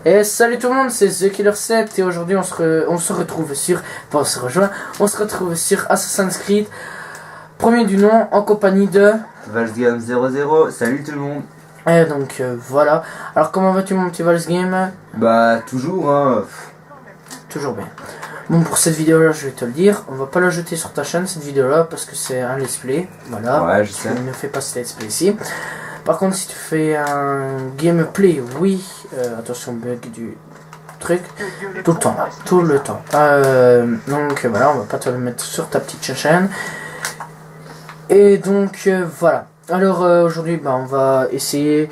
Et salut tout le monde, c'est The Killer 7 et aujourd'hui on se retrouve sur... Enfin, on se retrouve sur Assassin's Creed, premier du nom, en compagnie de... Valsgame 00, salut tout le monde. Et donc voilà. Alors comment vas-tu mon petit Valsgame? Bah toujours hein. Toujours bien. Bon, pour cette vidéo là je vais te le dire, on va pas la jeter sur ta chaîne cette vidéo là parce que c'est un let's play. Voilà, ouais, je sais. Ne fais pas ce let's play ici. Par contre si tu fais un gameplay, oui, attention bug du truc, tout le temps. Donc voilà, on va pas te le mettre sur ta petite chaîne. Et donc voilà. Alors aujourd'hui bah, on va essayer.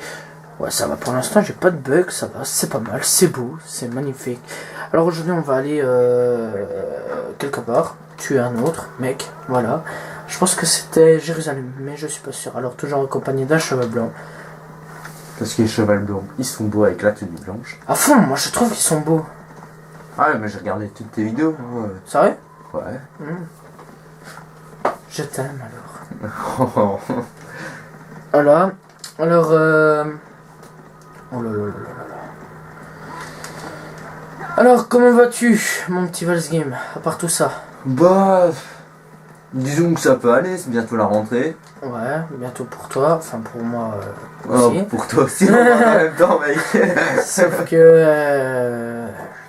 Ouais, ça va pour l'instant, j'ai pas de bug, ça va, c'est pas mal, c'est beau, c'est magnifique. Alors aujourd'hui on va aller quelque part, tuer un autre mec, voilà. Je pense que c'était Jérusalem, mais je suis pas sûr. Alors toujours accompagné d'un cheval blanc. Parce que les chevals blancs, ils sont beaux avec la tenue blanche. À fond, moi je trouve qu'ils sont beaux. Ah ouais, mais j'ai regardé toutes tes vidéos. Ouais. Sérieux? Ouais. Je t'aime alors. Voilà. Alors oh là là là là là. Alors comment vas-tu mon petit Valsgame, à part tout ça? Bah... Disons que ça peut aller, c'est bientôt la rentrée. Ouais, bientôt pour toi, enfin pour moi aussi. Oh, pour toi aussi, en même temps mec. Sauf que je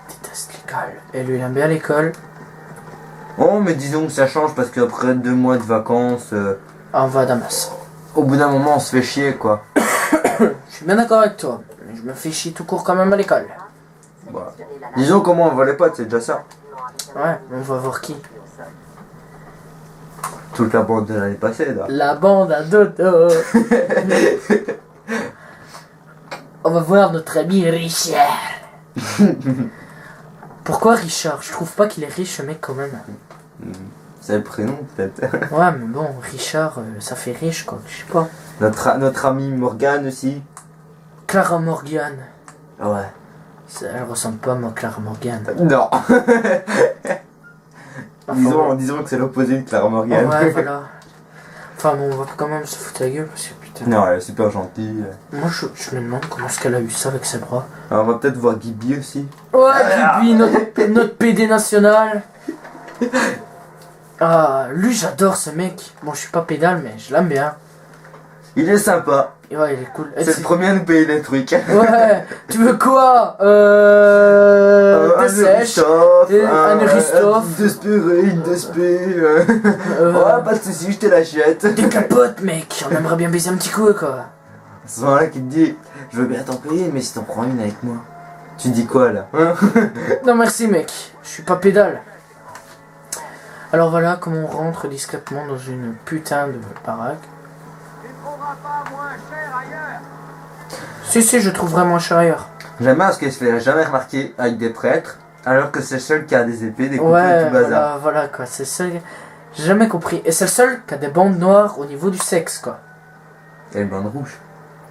déteste l'école. Et lui il aime bien l'école. Oh mais disons que ça change parce qu'après 2 mois de vacances... On va à Damas. Au bout d'un moment on se fait chier quoi. Je suis bien d'accord avec toi, mais je me fais chier tout court quand même à l'école. Bah, disons comment on voit les potes, c'est déjà ça. Ouais, on va voir qui. Toute la bande de l'année passée là. La bande à Dodo. On va voir notre ami Richard. Pourquoi Richard? Je trouve pas qu'il est riche ce mec quand même. C'est le prénom peut-être. Ouais mais bon, Richard, ça fait riche quoi, je sais pas. Notre ami Morgane aussi. Clara Morgan. Ouais. Elle ressemble pas à moi, Clara Morgan. Non. Enfin, disons que c'est l'opposé de Clara Morgan. Ouais, voilà. Enfin bon, on va quand même se foutre la gueule parce que putain. Non, elle est super gentille. Moi je me demande comment est-ce qu'elle a eu ça avec ses bras. Alors, on va peut-être voir Gibi aussi. Ouais, Gibi, notre PD national. Ah, lui j'adore ce mec. Bon, je suis pas pédale, mais je l'aime bien. Il est sympa. Ouais, il est cool. C'est le premier à nous payer les trucs. Ouais, tu veux quoi? Des sèches, un Christophe, Une Despé. Ouais, pas de soucis, je te l'achète. des capotes, mec. On aimerait bien baiser un petit coup, quoi. À ce moment-là, qui te dit, je veux bien t'en payer, mais si t'en prends une avec moi, tu dis quoi là? Non, merci, mec. Je suis pas pédale. Alors voilà comment on rentre discrètement dans une putain de baraque. Si, je trouve vraiment cher ailleurs. J'aime bien parce qu'elle se fait jamais remarquer avec des prêtres, alors que c'est le seul qui a des épées, des couteaux et Ouais, tout bazar. voilà quoi, c'est le seul. J'ai jamais compris. Et c'est le seul qui a des bandes noires au niveau du sexe, quoi. Et une bande rouge.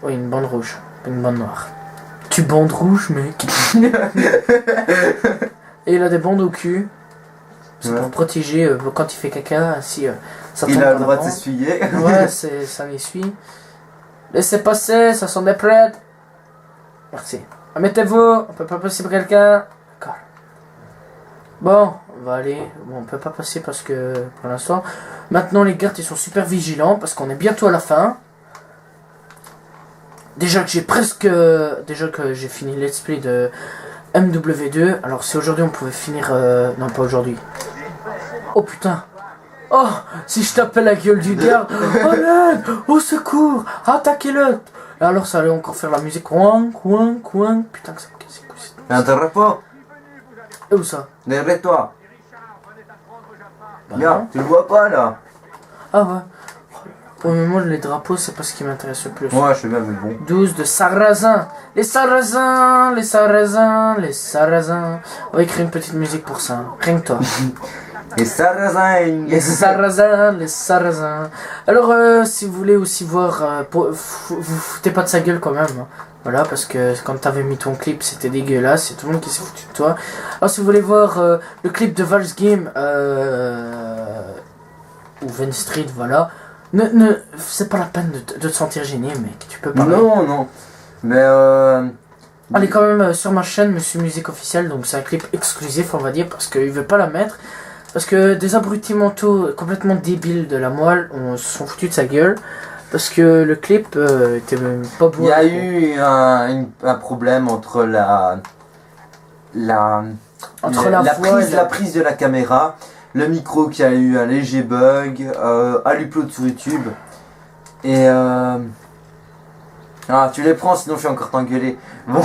Oui, une bande rouge, pas une bande noire. Tu bandes rouge, mec. Et il a des bandes au cul. C'est pour protéger quand il fait caca, si ça tombe. Il a le droit de avant. s'essuyer. Ouais, ça m'essuie. Laissez passer, ça sont des prêtres. Merci. Mettez-vous, on peut pas passer pour quelqu'un. D'accord. Bon, on va aller. Bon, on peut pas passer parce que pour l'instant. Maintenant, les gardes ils sont super vigilants parce qu'on est bientôt à la fin. Déjà que j'ai fini le let's play de MW2. Alors, si aujourd'hui on pouvait finir. Non, pas aujourd'hui. Oh putain. Oh, si je tapais la gueule du garde. Oh l'aide, au secours, attaquez-le. Alors ça allait encore faire la musique. Coin. Putain que ça me casse les couilles. N'intéresse pas. Et où ça? Derrière toi. Bah, Viens, non. tu le vois pas là? Ah ouais. Au moment les drapeaux, c'est pas ce qui m'intéresse le plus. Ouais, je sais bien, mais bon. 12 de Sarrazin. Les Sarrasins. On va écrire une petite musique pour ça. Rien que toi. Et Sarrazin. Les Sarrasins. Alors, si vous voulez aussi voir, vous foutez pas de sa gueule quand même. Hein. Voilà, parce que quand t'avais mis ton clip, c'était dégueulasse. Il y a tout le monde qui s'est foutu de toi. Alors, si vous voulez voir le clip de Valsgame, ou Venn Street, voilà. C'est pas la peine de te sentir gêné, mec. Tu peux pas. Non. Mais Allez quand même sur ma chaîne Monsieur Musique Officielle, donc c'est un clip exclusif on va dire parce qu'il veut pas la mettre. Parce que des abrutis mentaux complètement débiles de la moelle se sont foutus de sa gueule. Parce que le clip était même pas beau. Il y a eu un problème entre la prise de la caméra, le micro qui a eu un léger bug, à l'upload sur YouTube. Et ah, tu les prends sinon je vais encore t'engueuler. Bon,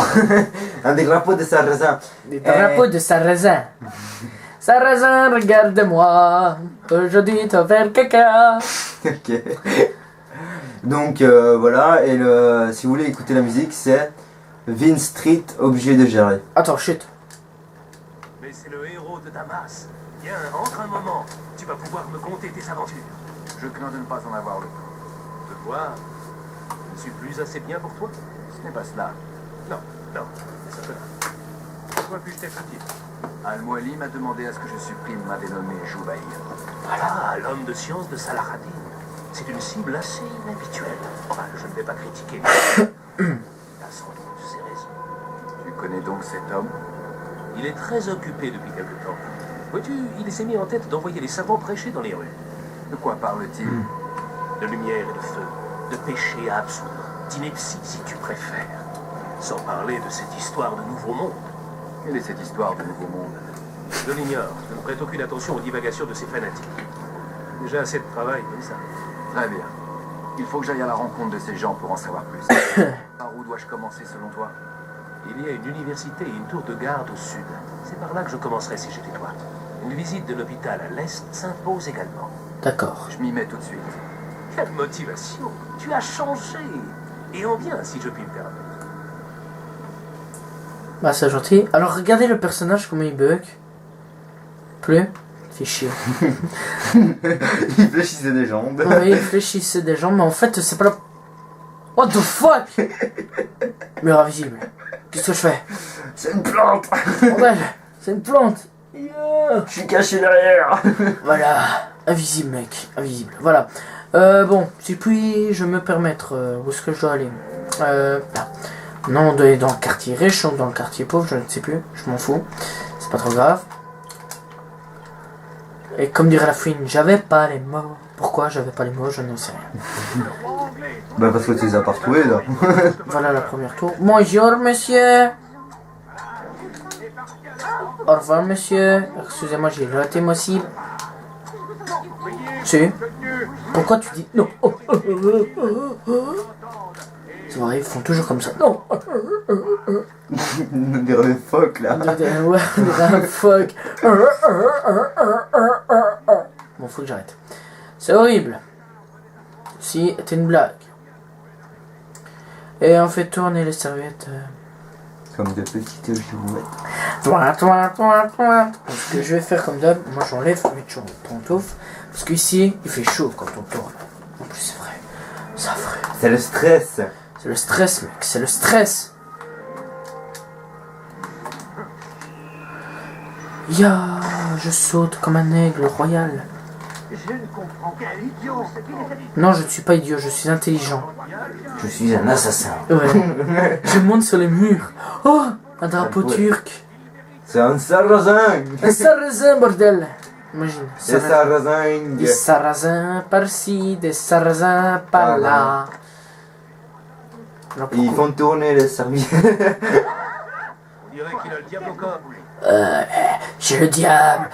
un des drapeaux de Sarrasin. Des drapeaux de Sarrasin. Sarrasin, regarde-moi. Aujourd'hui, tu vas faire caca. Ok. Donc voilà, et si vous voulez écouter la musique, c'est Vince Street, obligé de gérer. Attends, chut. Mais c'est le héros de Damas. Viens, entre un moment. Tu vas pouvoir me conter tes aventures. Je crains de ne pas en avoir le temps. De quoi? Je ne suis plus assez bien pour toi? Ce n'est pas cela. Non, non, mais ça peut. Pourquoi puis-je t'être utile? Al-Muali m'a demandé à ce que je supprime ma dénommée Joubaïr. Voilà, l'homme de science de Salahadin. C'est une cible assez inhabituelle. Enfin, je ne vais pas critiquer. Il a sans doute ses raisons. Tu connais donc cet homme? Il est très occupé depuis quelque temps. Vois-tu, il s'est mis en tête d'envoyer les savants prêcher dans les rues. De quoi parle-t-il? De lumière et de feu, de péché à absoudre, d'ineptie si tu préfères. Sans parler de cette histoire de nouveau monde. Quelle est cette histoire de nouveau monde? Je l'ignore. Je ne prête aucune attention aux divagations de ces fanatiques. Déjà assez de travail comme ça. Très bien. Il faut que j'aille à la rencontre de ces gens pour en savoir plus. Par où dois-je commencer selon toi? Il y a une université et une tour de garde au sud. C'est par là que je commencerai si j'étais toi. Une visite de l'hôpital à l'est s'impose également. D'accord. Je m'y mets tout de suite. Quelle motivation! Tu as changé! Et en bien, si je puis me permettre. Bah c'est gentil. Alors regardez le personnage comment il bug. Plus. Fait chier. Il fléchissait des jambes. Oui, il fléchissait des jambes, mais en fait c'est pas la... What the fuck? Mur invisible. Qu'est-ce que je fais? C'est une plante. Bordel, c'est une plante. Yeah. Je suis caché derrière. Voilà. Invisible mec. Invisible. Voilà. Bon, si puis-je me permettre où est-ce que je dois aller? Là. Non, on doit aller dans le quartier riche ou dans le quartier pauvre, je ne sais plus. Je m'en fous. C'est pas trop grave. Et comme dirait la fouine, j'avais pas les mots. Pourquoi j'avais pas les mots, je ne sais rien. Bah parce que tu les as pas retrouvés là. Voilà la première tour. Bonjour monsieur. Au revoir monsieur. Excusez-moi, j'ai raté ma cible. Si. Pourquoi tu dis non? C'est vrai, ils font toujours comme ça. Non. On dirait des phoques là. Ouais, on dirait un phoque. Bon, faut que j'arrête. C'est horrible. Si, c'était une blague. Et on fait tourner les serviettes. Comme de petites girouettes. Ce que je vais faire comme d'hab, moi j'enlève mes pantoufles. Parce qu'ici, il fait chaud quand on tourne. En plus, c'est vrai. C'est vrai. C'est le stress. C'est le stress, mec. C'est le stress. Ya, je saute comme un aigle royal. Je ne comprends pas. Quel idiot! Non, je ne suis pas idiot, je suis intelligent. Je suis un assassin. Ouais. Je monte sur les murs. Oh, un drapeau turc. C'est un sarrasin. Un sarrasin, bordel. Imagine. C'est sarrasin. Des sarrasins par-ci, des sarrasins par-là. Alors, Et ils pourquoi- font tourner les serviettes. On dirait qu'il a le diable au corps. J'ai le diable.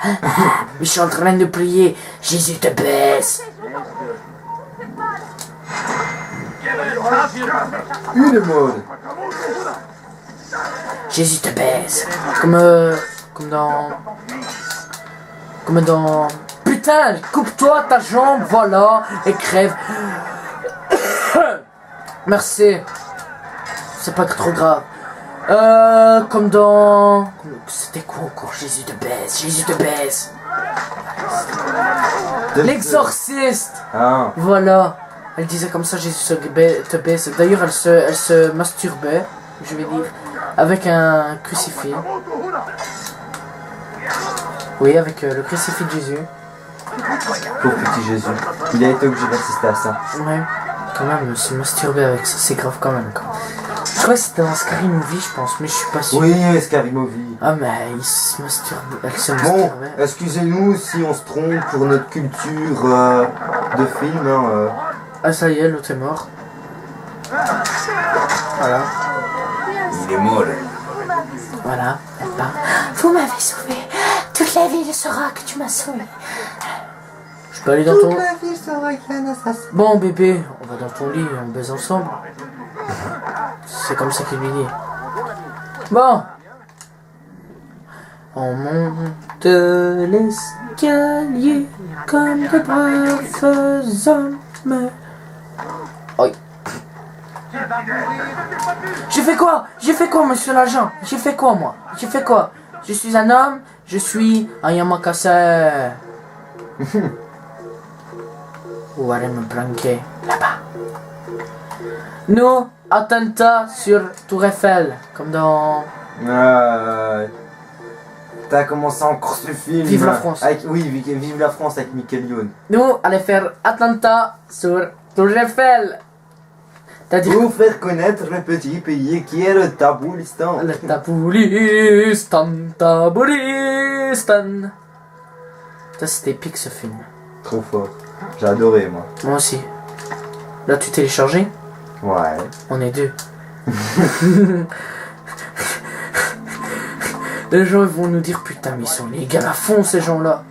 Mais je suis en train de prier. Jésus te baisse. Une mode. Jésus te baisse. Comme dans... Putain, coupe-toi ta jambe, voilà, et crève. Merci. C'est pas trop grave. Comme dans... C'était quoi encore? Jésus te baisse, Jésus te baisse. L'exorciste. Ah. Voilà. Elle disait comme ça, Jésus te baisse. D'ailleurs, elle se masturbait, je vais dire, avec un crucifix. Oui, avec le crucifix de Jésus. Pauvre petit Jésus. Il a été obligé d'assister à ça. Ouais, quand même, se masturber avec ça, c'est grave quand même. Quoi. Je crois que c'était dans Scary Movie, je pense, mais je suis pas sûr. Oui, Scary Movie. Ah, mais il se masturbe. Elle se Bon, masturbait. excusez-nous si on se trompe pour notre culture de film. Hein, Ah, ça y est, l'autre est mort. Voilà. Il est mort. Voilà. Vous m'avez sauvé. Toute la ville saura que tu m'as sauvé. Je peux aller dans ton... Bon, bébé, on va dans ton lit, on baise ensemble. C'est comme ça qu'il lui dit. Bon. On monte l'escalier comme de braves hommes. Oi. J'ai fait quoi? J'ai fait quoi, monsieur l'agent? J'ai fait quoi, moi? J'ai fait quoi? Je suis un homme, je suis un Yamakase. Ou aller me planquer là-bas. Nous, attentat sur Tour Eiffel, comme dans... T'as commencé encore ce film. Vive la France. Oui, Vive la France avec Michael Youn. Nous, allons faire attentat sur Tour Eiffel. C'est-à-dire... Pour faire connaître le petit pays qui est le Taboulistan. Le Taboulistan, Taboulistan. Ça, c'était épique, ce film. Trop fort. J'ai adoré, moi. Moi aussi. Là, tu téléchargé? Ouais. On est deux. Les gens vont nous dire putain mais ils sont légaux à fond ces gens-là.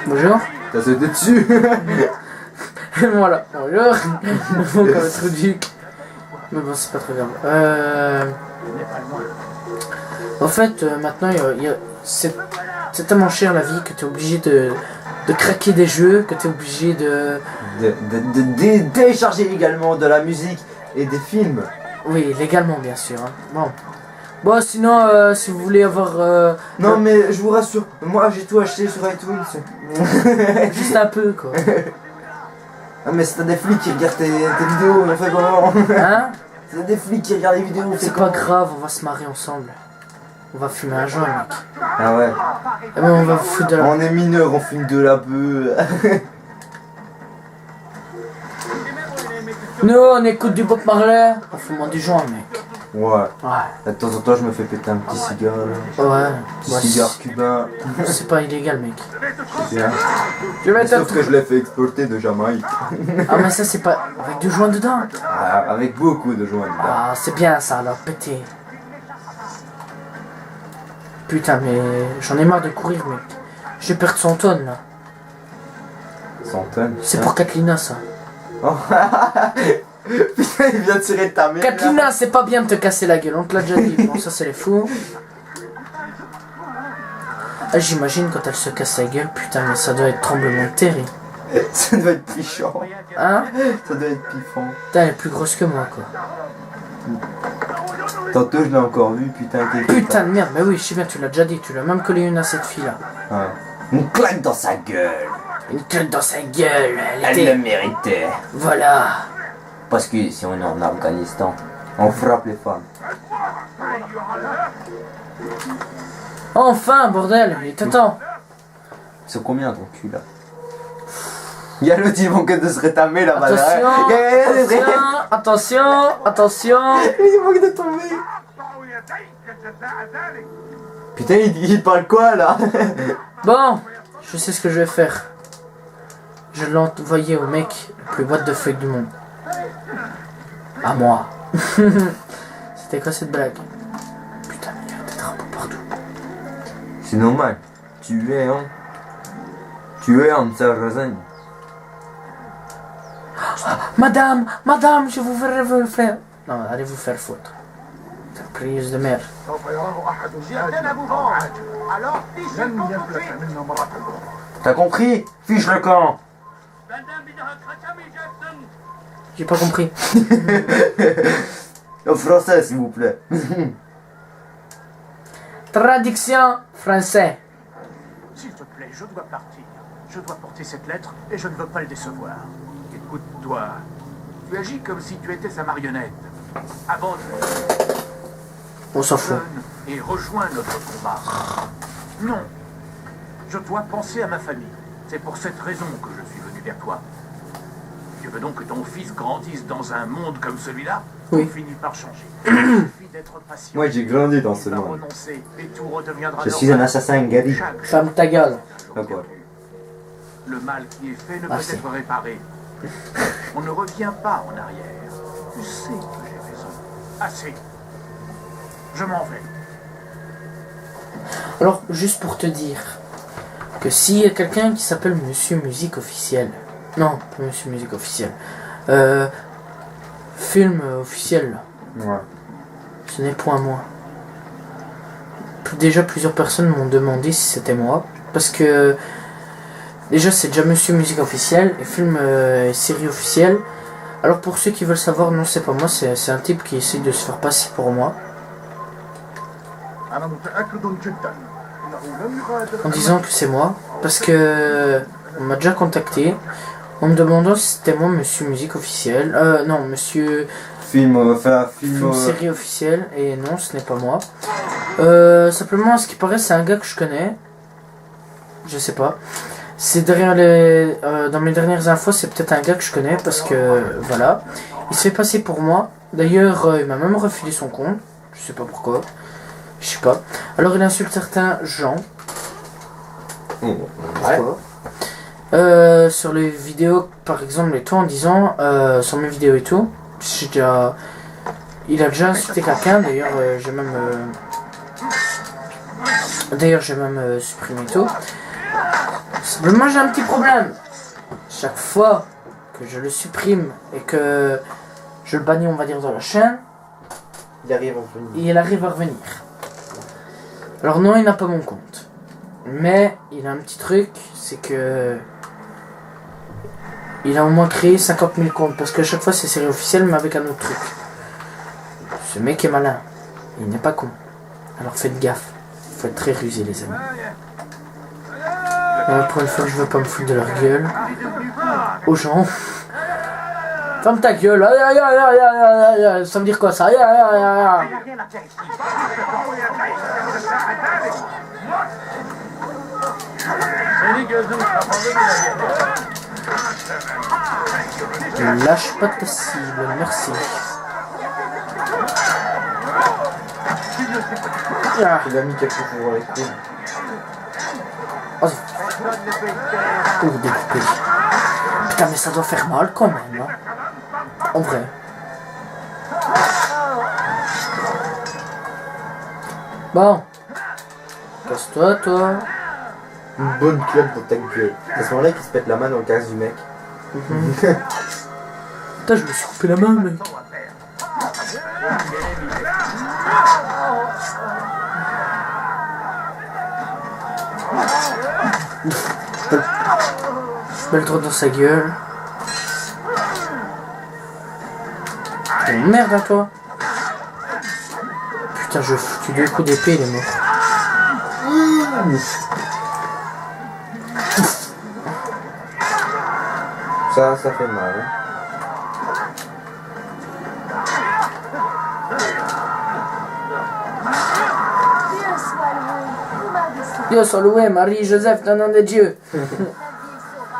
Bonjour. T'as sauté dessus. Voilà. Bonjour. Comme un truc. Mais bon c'est pas très grave. En fait maintenant c'est tellement cher la vie que t'es obligé de craquer des jeux, que t'es obligé de télécharger également de la musique et des films. Oui, légalement bien sûr. Hein. Bon, sinon, si vous voulez avoir... Non mais je vous rassure, moi j'ai tout acheté sur iTunes. Juste un peu, quoi. Ah mais c'est t'as des flics qui regardent tes vidéos, on fait comment? Hein? C'est t'as des flics qui regardent les vidéos, C'est pas grave, on va se marrer ensemble. On va fumer un joint, mec. Ah ouais. Eh ben, on va vous foutre de la... On est mineurs, on fume de la beuh. Nous, on écoute du Bob Marley. On fume du joint, mec. Ouais. Ouais. De temps en temps je me fais péter un petit cigare. Là. Ouais. Petit cigare cubain. C'est pas illégal, mec. C'est bien. Je vais Sauf que je l'ai fait exporter de Jamaïque. Ah, mais ça, c'est pas... Avec du joint dedans? Ah, avec beaucoup de joints. Ah, c'est bien, ça, alors, pété. Putain, mais j'en ai marre de courir, mec. Je vais perdre 100 tonnes, là. 100 tonnes. C'est pour Katlina, ça. Oh. Putain, il vient de tirer de ta mère. Katlina, c'est pas bien de te casser la gueule, on te l'a déjà dit. Bon, ça, c'est les fous. Ah, j'imagine quand elle se casse la gueule, putain, mais ça doit être tremblement de terre. Ça doit être pichant. Hein? Ça doit être piffant. Putain, elle est plus grosse que moi, quoi. Tantôt je l'ai encore vu, putain. Putain de merde, mais oui, je sais bien, tu l'as déjà dit, tu l'as même collé une à cette fille-là. Ouais. Une claque dans sa gueule. Une claque dans sa gueule, Elle le méritait. Voilà. Parce que si on est en Afghanistan, on frappe les femmes. Enfin, bordel, il est temps. C'est combien ton cul là? Y'a l'autre, ils vont que de se rétamer là-bas. Attention. Il manque de tomber. Putain, il parle quoi là? Bon, je sais ce que je vais faire. Je l'ai envoyé au mec le plus what the fuck du monde. À moi. C'était quoi cette blague? Putain, mais il y a des drapeaux partout. C'est normal. Tu es en Sarrazin. Madame, je vous verrai vous faire. Non, allez vous faire foutre. Prise de merde. T'as compris? Fiche le camp. J'ai pas compris. En français, s'il vous plaît. Traduction français. S'il te plaît, je dois partir. Je dois porter cette lettre et je ne veux pas le décevoir. Écoute-toi. Tu agis comme si tu étais sa marionnette. Abandonne. On s'en fout. Et rejoins notre combat. Non. Je dois penser à ma famille. C'est pour cette raison que je suis venu vers toi. Tu veux donc que ton fils grandisse dans un monde comme celui-là? Oui. Tout finit par changer. Il suffit d'être patient. Moi j'ai grandi dans Il ce va monde. renoncer et tout redeviendra Je suis un normal. assassin Gary. Chaque Ferme ta gueule. Ah, quoi. Le mal qui est fait ne Ah, peut si. être réparé. On ne revient pas en arrière. Tu sais que j'ai raison. Assez. Je m'en vais. Alors, juste pour te dire que s'il y a quelqu'un qui s'appelle Monsieur Musique Officiel, non, pas Monsieur Musique Officiel, film officiel, Ouais. ce n'est point moi. Déjà, plusieurs personnes m'ont demandé si c'était moi, parce que déjà, c'est déjà Monsieur Musique Officiel, et film et série officielle. Alors, pour ceux qui veulent savoir, non, c'est pas moi, c'est un type qui essaie de se faire passer pour moi, en disant que c'est moi, parce que on m'a déjà contacté en me demandant si c'était moi Monsieur Musique Officiel, non, Monsieur Film, Film Série Officielle, et non, ce n'est pas moi. Simplement, à ce qui paraît, c'est un gars que je connais, je sais pas. C'est derrière les, dans mes dernières infos, c'est peut-être un gars que je connais, parce que voilà, il se fait passer pour moi. D'ailleurs, il m'a même refilé son compte, je sais pas pourquoi. Je sais pas. Alors il insulte certains gens. Pourquoi sur les vidéos par exemple et tout en disant sur mes vidéos et tout. Il a déjà insulté quelqu'un. D'ailleurs j'ai même supprimé tout. Simplement j'ai un petit problème. Chaque fois que je le supprime et que je le bannis on va dire dans la chaîne, Il arrive en film. il arrive à revenir. Alors non, il n'a pas mon compte. Mais il a un petit truc, c'est que il a au moins créé 50 000 comptes. Parce que chaque fois c'est série officielle mais avec un autre truc. Ce mec est malin. Il n'est pas con. Alors faites gaffe. Il faut être très rusé les amis. Pour une fois que je veux pas me foutre de leur gueule. Aux gens. Ferme ta gueule. Ça veut dire quoi ça? Lâche pas ta cible, merci. Il a mis quelque chose pour les couilles. Oh, découpé. Putain, mais ça doit faire mal quand même. Hein. En vrai. Bon. Casse-toi, toi. Une bonne club pour ta gueule. C'est à ce moment-là qu'il se pète la main dans le casque du mec. Putain, je me suis coupé la main, mec. Je mets le droit dans sa gueule. Oh merde, à toi. Putain, je foutu 2 coups d'épée, il est mort. Ça fait mal. Hein. Dieu soit loué, Marie-Joseph, dans le nom de Dieu.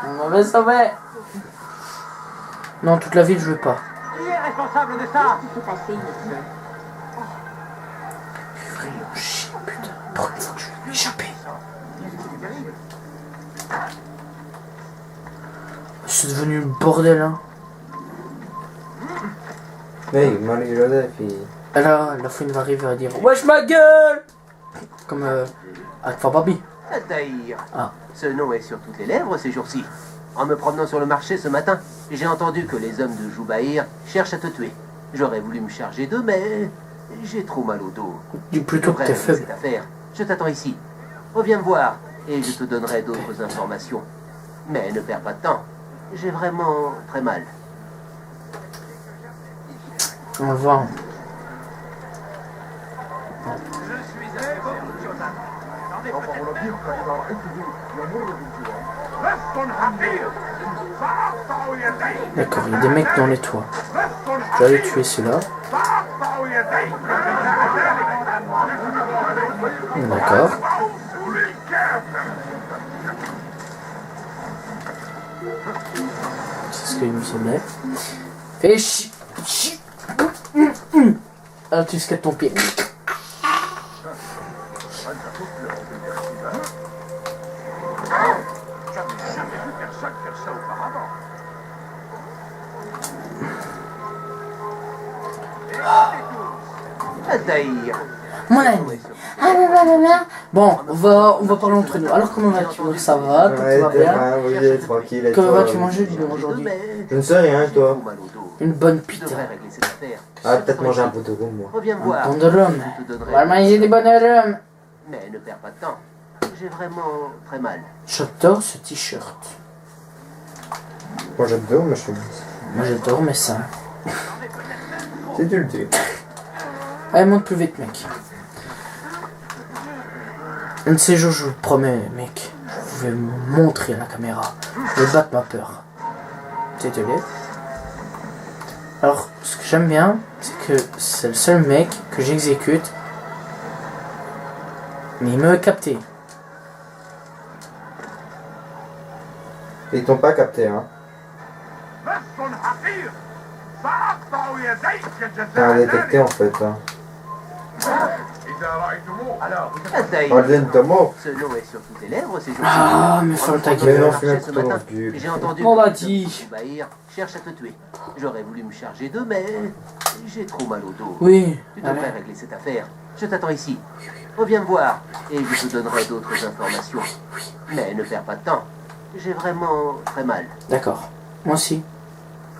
On m'avait sauvé. Non, toute la ville, je veux pas. Qui est responsable de ça? Vraiment chien, putain. Pour une fois que je vais m'échapper. C'est devenu le bordel, hein. Oui, Marie-Joseph, il... Et là, la fouine va arriver à dire wesh ma gueule. Comme Alpha Baby. Tahir. Ah. Ce nom est sur toutes les lèvres ces jours-ci. En me promenant sur le marché ce matin, j'ai entendu que les hommes de Joubaïr cherchent à te tuer. J'aurais voulu me charger d'eux, mais j'ai trop mal au dos. Dis plutôt que t'es Devrais régler faible. cette affaire. Je t'attends ici. Reviens me voir et je te donnerai d'autres informations. Mais ne perds pas de temps. J'ai vraiment très mal. On va voir. D'accord, il y a des mecs dans les toits. Je vais aller tuer ceux-là. D'accord. C'est ce qu'il me semblait. Fais alors tu skates ton pied. Jamais vu personne faire ça auparavant. Altaïr. Mon ami. Bon, on va parler entre nous. Alors comment vas-tu? Ça va? Tout Ouais, va t'es bien? bien, oui, tranquille. et Comment toi, vas-tu manger du aujourd'hui? Je ne sais rien, toi. Une bonne Je pita. devrais régler cette affaire. Ah, peut-être manger un peu de goût, moi. Reviens me Un voir. bon de rhum. Je te On donnerai va manger des bonnes rhum. Mais ne perds pas de temps. J'ai vraiment très mal. J'adore ce t-shirt. Moi, j'adore, mais je suis. Moi j'adore mes seins. Si tu le dis. Allez, monte plus vite, mec. Un de ces jours, je vous le promets, mec. Je vais me montrer à la caméra. Je vais battre ma peur. Désolé. Alors, ce que j'aime bien, c'est que c'est le seul mec que j'exécute. Mais il me capté. Ils t'ont pas capté, hein. T'as un détecté, en fait, hein. Alors, Altaïr. Arden Tomo. Ce nom est sur toutes tes lèvres ces jours-ci. Ah, mais ferme ta Mais gueule. non, Je fais un marchais ce couteau dans matin le cul. et j'ai entendu On que l'a les dit. hommes de Bahir cherchent à te tuer. J'aurais voulu me charger d'eux, mais j'ai trop mal au dos. Oui, Tu devrais allez. régler cette affaire. Je t'attends ici. Reviens me voir et je te donnerai d'autres informations. Mais ne perds pas de temps. J'ai vraiment très mal. D'accord. Moi aussi.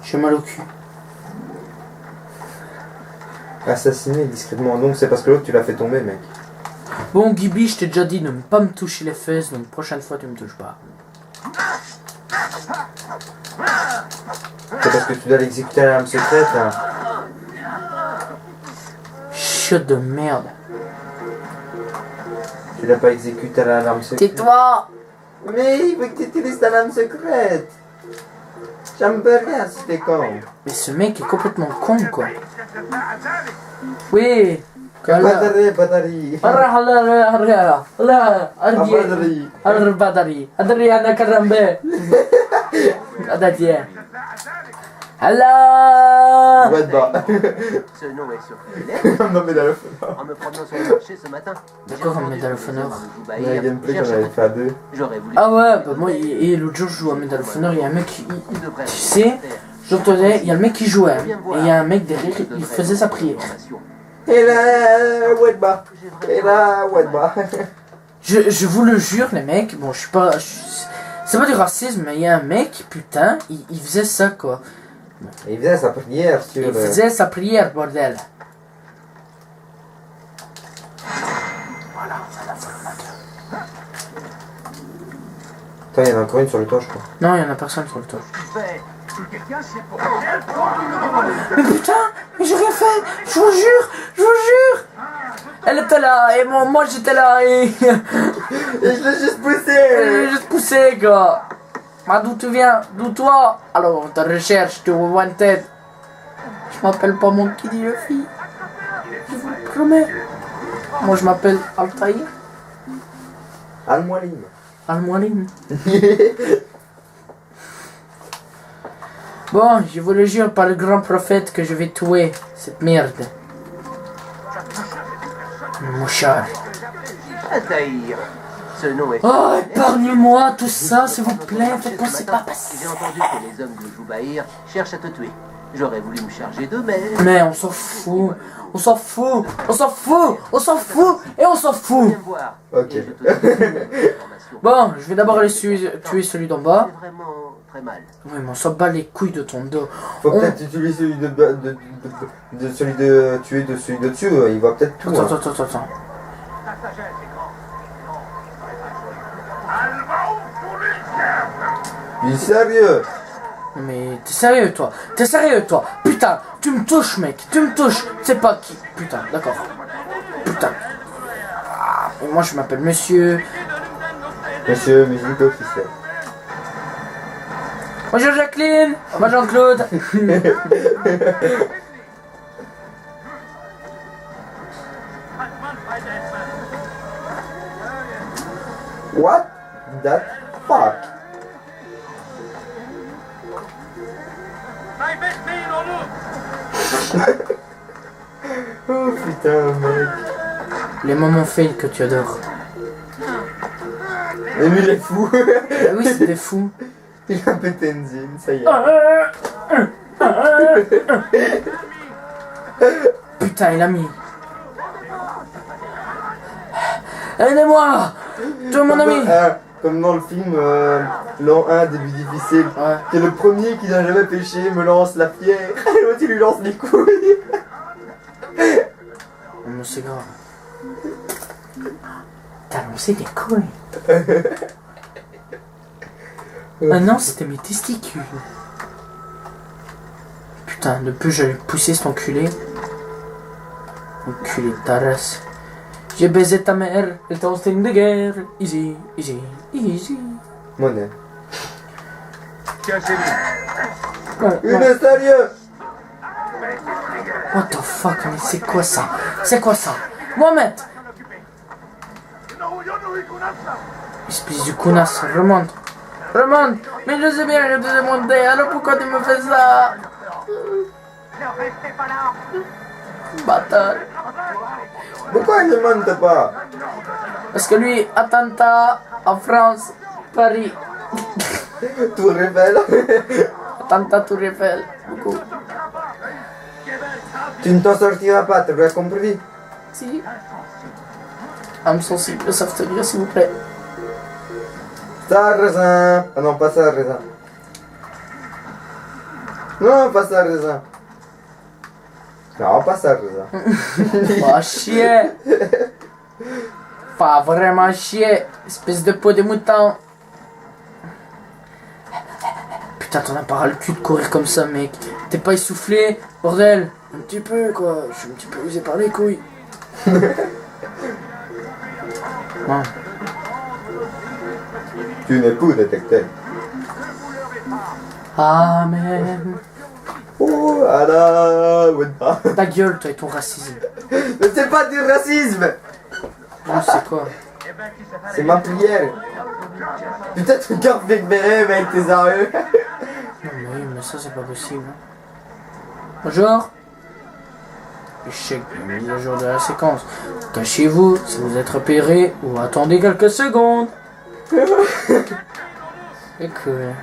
J'ai mal au cul. Assassiné discrètement. Donc, c'est parce que l'autre, tu l'as fait tomber, mec. Bon, Gibi, je t'ai déjà dit de ne pas me toucher les fesses, donc prochaine fois, tu me touches pas. C'est parce que tu dois l'exécuter à l'arme secrète, hein. Chiotte de merde. Tu l'as pas exécuté à l'arme secrète. Tais-toi! Mais il veut que tu utilises ta lame secrète. J'aime pas rien si t'es con. Mais ce mec est complètement con, quoi. Oui! Badari, badari. Allah! Wadba. Ce nom est sur toutes tes lèvres. Non mais dans le En me promenant sur le marché ce matin, D'accord, on met dans le phoneur. Dans la gameplay, j'en avais fait à deux. J'aurais voulu. Ah ouais, bah moi, et l'autre jour, je jouais à Medal of Honor, il y a un mec qui... Tu devrais Tu régler sais, cette affaire. j'entendais, il y a le mec qui jouait, et il y a un mec derrière, il faisait sa prière. Et là, Wadba. Et là, Wadba. Je vous le jure, les mecs, bon, je suis pas... c'est pas du racisme, mais il y a un mec, putain, il faisait ça, quoi. Il faisait sa prière sur... Il faisait sa prière, bordel. Attends, il y en a encore une sur le toit, je crois. Non, il y en a personne sur le toit. quelqu'un c'est pour Mais putain, mais j'ai rien fait, je vous jure. Elle était là, et moi j'étais là, et... Et je l'ai juste poussé. J'ai juste poussé, gars. Mais d'où tu viens? D'où toi? Alors, on te recherche, tu vois une tête. Je m'appelle pas mon Kidi le fille. Je vous le promets. Moi, je m'appelle Altaïr Al-Moualim. Al-Moualim. Bon, je vous le jure par le grand prophète que je vais tuer cette merde. Mouchard. Altaïr. Ce nom est... Oh, épargnez-moi tout ça, s'il vous plaît. Faites-moi c'est pas passer. J'ai entendu que les hommes de Joubaïr cherchent à te tuer. J'aurais voulu me charger d'eux, mais... Mais on s'en fout. On s'en fout. On s'en fout. On s'en fout. Et on s'en fout. Viens me voir. Ok. Et je te donne toutes les informations. Bon, je vais d'abord aller tuer celui d'en bas. J'ai vraiment très mal. Oui, mais on s'en bat les couilles de ton dos. Faut On- peut-être utiliser celui de celui de tuer de celui de dessus, il voit peut-être tout. Attends, hein. attends. ta sagesse est grande. Il est sérieux. Non, mais t'es sérieux, toi? T'es sérieux, toi? Putain, tu me touches, mec. Tu me touches. C'est pas qui? Putain, d'accord. Putain. Ah, et moi, je m'appelle Monsieur. Monsieur, musique officielle. Bonjour Jacqueline. Bonjour Jean-Claude. What the fuck? Oh putain, mec. Les moments fails que tu adores. Et lui, il est fou. Ah oui, c'était fou. Il a pété une zine, ça y est. Putain, il a mis. Aidez-moi! Toi, mon ami! Comme dans le film l'an 1, début difficile. Ouais. Que le premier qui n'a jamais péché me lance la pierre. Et l'autre il lui lance les couilles. Non, c'est grave. T'as lancé des couilles. Ah non, c'était mes testicules. Putain, depuis je vais pousser cet enculé. Enculé de ta race. J'ai baisé ta mère, et ton string de guerre. Easy, easy, easy. Monnaie. Ouais, Une ouais. sérieux. What the fuck, mais c'est quoi ça? C'est quoi ça? Mohamed! Espèce de connasse, remonte. Remonte! Mais je sais bien que tu es monté, alors pourquoi tu me fais ça? Bâtard. Pourquoi il ne monte pas? Parce que lui, attentat en France, Paris. Tour Eiffel. Attentat Tour Eiffel, beaucoup. Tu ne t'en sortiras pas, t'as bien compris? Si. Âme sensible, ça se dire s'il vous plaît. Sarrasin. Ah non, pas Sarrasin. Non, pas Sarrasin. Non, pas Sarrasin. Va chier. Va vraiment chier. Espèce de peau de mouton. Putain, t'en as pas ras le cul de courir comme ça, mec. T'es pas essoufflé, bordel. Un petit peu, quoi. Je suis un petit peu usé par les couilles. Ouais. Tu n'es plus détecté. Amen. Oh, Allah, Oueda. Ta gueule, toi et ton racisme. Mais c'est pas du racisme. Je sais quoi. C'est ma prière. Peut-être une carte Béret avec tes arrêts. Non, mais oui, mais ça, c'est pas possible. Bonjour. Échec de mise à jour de la séquence. Cachez-vous si vous êtes repéré ou attendez quelques secondes. C'est cool.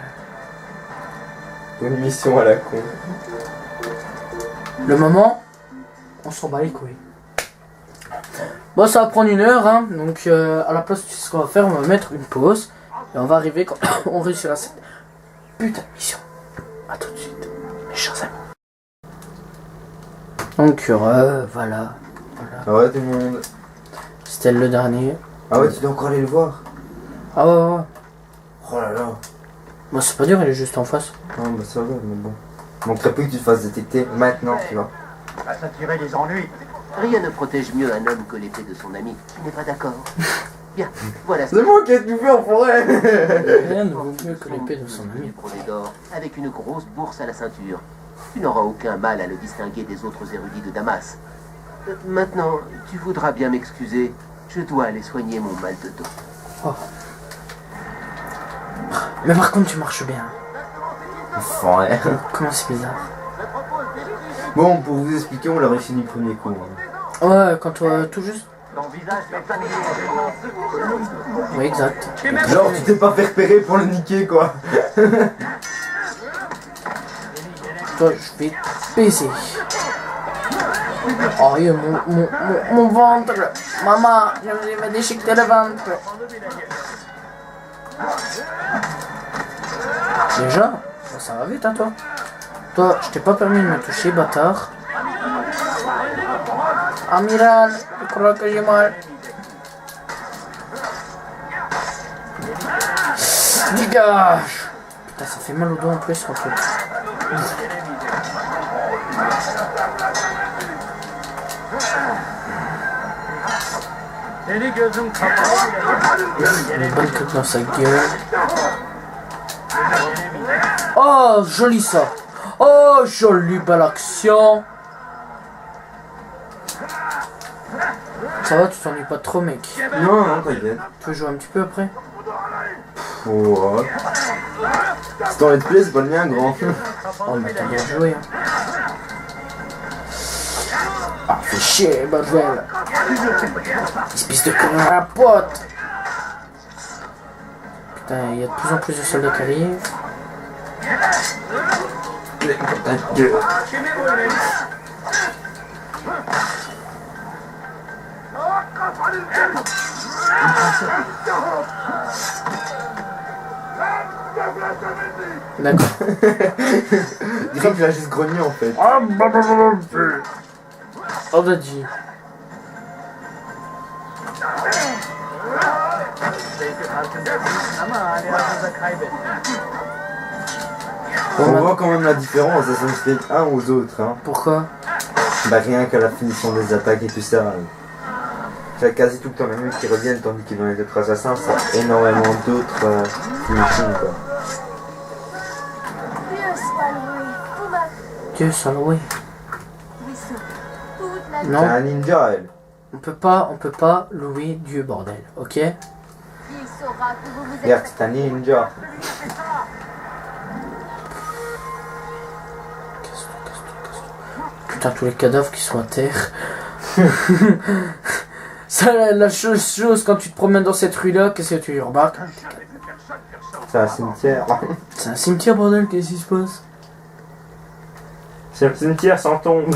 Une mission à la con. Le moment, on s'en bat les couilles. Bon, ça va prendre 1 heure, hein. Donc, à la place, tu sais ce qu'on va faire, on va mettre une pause. Et on va arriver quand on réussira cette putain de mission. A tout de suite, mes chers amis. Donc, voilà. Ah ouais, tout le monde. C'était le dernier. Ah ouais, tu dois encore aller le voir. Ah ouais, ouais. Oh là là. Moi, c'est pas dur, il est juste en face. Non, bah ça va, mais bon. Manquerait plus que tu te fasses détecter maintenant, tu vois. À s'attirer les ennuis. Rien ne protège mieux un homme que l'épée de son ami. Tu n'es pas d'accord? Bien, voilà. C'est moi qui ai tout fait en forêt. Rien ne vaut mieux que l'épée de son ami. Brûlé d'or, avec une grosse bourse à la ceinture. Tu n'auras aucun mal à le distinguer des autres érudits de Damas. Maintenant, tu voudras bien m'excuser. Je dois aller soigner mon mal de dos. Oh. Mais par contre, tu marches bien. Forêt. Comment c'est bizarre. Bon, pour vous expliquer, on l'a réussi du premier coup. Hein. Ouais, quand toi, tout juste. Ton visage fait pas Oui, exact. Genre, tu t'es pas fait repérer pour le niquer, quoi. Toi, je vais baiser. Oh, mon ventre. Maman, je vais déchiqueter le ventre. Déjà, ça va vite, hein, toi. Toi, je t'ai pas permis de me toucher, bâtard. Amiral, je crois que j'ai mal. Dégage. Putain, ça fait mal au dos en plus, en fait. Une bonne queue dans sa gueule. Oh, joli ça. Oh, jolie belle action. Ça va, tu t'ennuies pas trop, mec. Non, non, t'inquiète. Tu veux jouer un petit peu après? Oh, ouais. Si t'en es de plaît, c'est pas le mien, grand. Oh, mais t'as bien joué, hein. Ah, fais chier, bordel. Espèce de connard à pote. Putain, il y a de plus en plus de soldats qui arrivent. D'accord. Il dirait qu'il a juste grogné en fait. On a dit. On voit quand même la différence à Assassin's Creed 1 aux autres. Hein. Pourquoi? Bah rien qu'à la finition des attaques et tout ça. J'ai quasi tout le temps les mêmes qui reviennent tandis que dans les autres assassins, ça a énormément d'autres finishings quoi. Dieu soit loué. C'est Non, un ninja elle. on peut pas louer Dieu, bordel, ok? Il saura que vous vous Regarde, êtes... c'est un ninja. Putain, tous les cadavres qui sont à terre. Ça, la chose quand tu te promènes dans cette rue-là, qu'est-ce que tu y remarques? C'est un cimetière. C'est un cimetière, bordel, qu'est-ce qui se passe? C'est un cimetière sans tombe.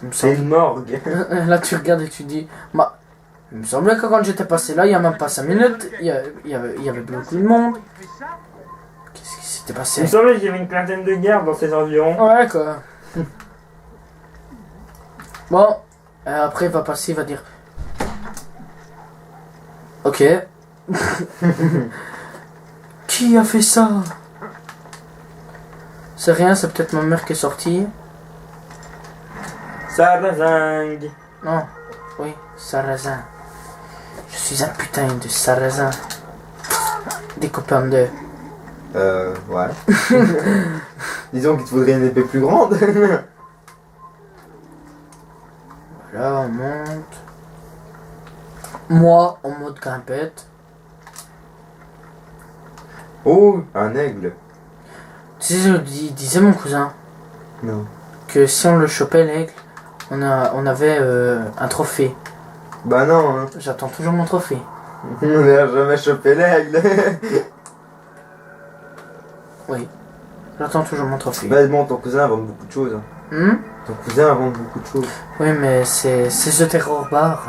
Il me C'est semble... une morgue. Là, tu regardes et tu dis... Bah, il me semblait que quand j'étais passé là, il y a même pas 5 minutes, il y avait beaucoup de monde. Qu'est-ce qui s'était Il me passé? semblait qu'il y avait une quarantaine de gardes dans ces environs. Ouais, quoi. Bon, après il va passer, il va dire... Ok. Qui a fait ça? C'est rien, c'est peut-être ma mère qui est sortie. Sarrazing. Non, oui, sarrasin. Je suis un putain de sarrasin. Découpé en deux. Ouais. Disons qu'il te faudrait une épée plus grande. Là, on monte. Moi, en mode grimpette. Oh, un aigle. Tu sais, disait mon cousin Non. que si on le chopait, l'aigle, on avait un trophée. Bah non, hein. J'attends toujours mon trophée. On n'a jamais chopé l'aigle. Oui. J'attends toujours mon trophée. Bah bon, ton cousin invente beaucoup de choses. Hein. Hmm? Ton cousin invente beaucoup de choses. Oui, mais c'est The Terror Bar.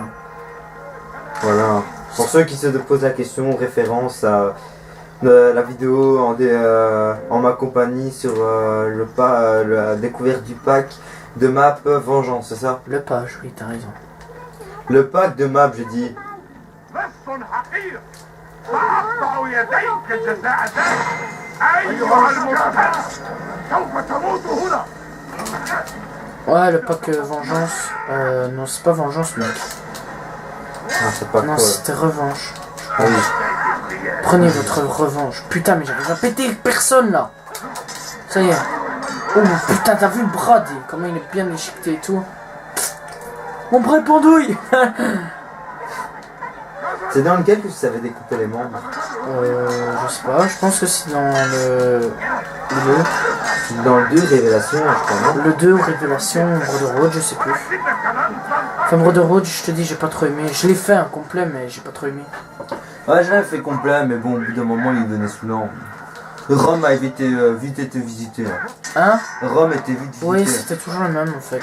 Voilà. Pour ceux qui se posent la question, référence à la vidéo en ma compagnie sur la découverte du pack de map Vengeance, c'est ça? Le page, oui, t'as raison. Le pack de map, j'ai dit. بث حقير سأقطع يديك جزاء ذلك أيها المفتر سوف تموت هنا Ouais, le pack Vengeance. Non, c'est pas Vengeance, mec. Ah, c'est pas Non, quoi. c'était Revanche. Ah oui. Prenez votre revanche. Putain, mais j'arrive à péter personne là. Ça y est. Oh putain, t'as vu le bras, comment il est bien échiqueté et tout. Mon bras est pendouille. C'est dans lequel que tu savais découper les membres? Je sais pas, je pense que c'est dans le 2. Dans le 2, Révélation, je crois, non? Le 2 ou Révélation, Brotherhood, je sais plus. Enfin, Brotherhood, je te dis, j'ai pas trop aimé. Je l'ai fait un complet, mais j'ai pas trop aimé. Ouais, je l'avais fait complet, mais bon, au bout d'un moment, il devenait saoulant. Rome a vite été visité. Hein? Rome était vite visité. Oui, c'était toujours le même en fait.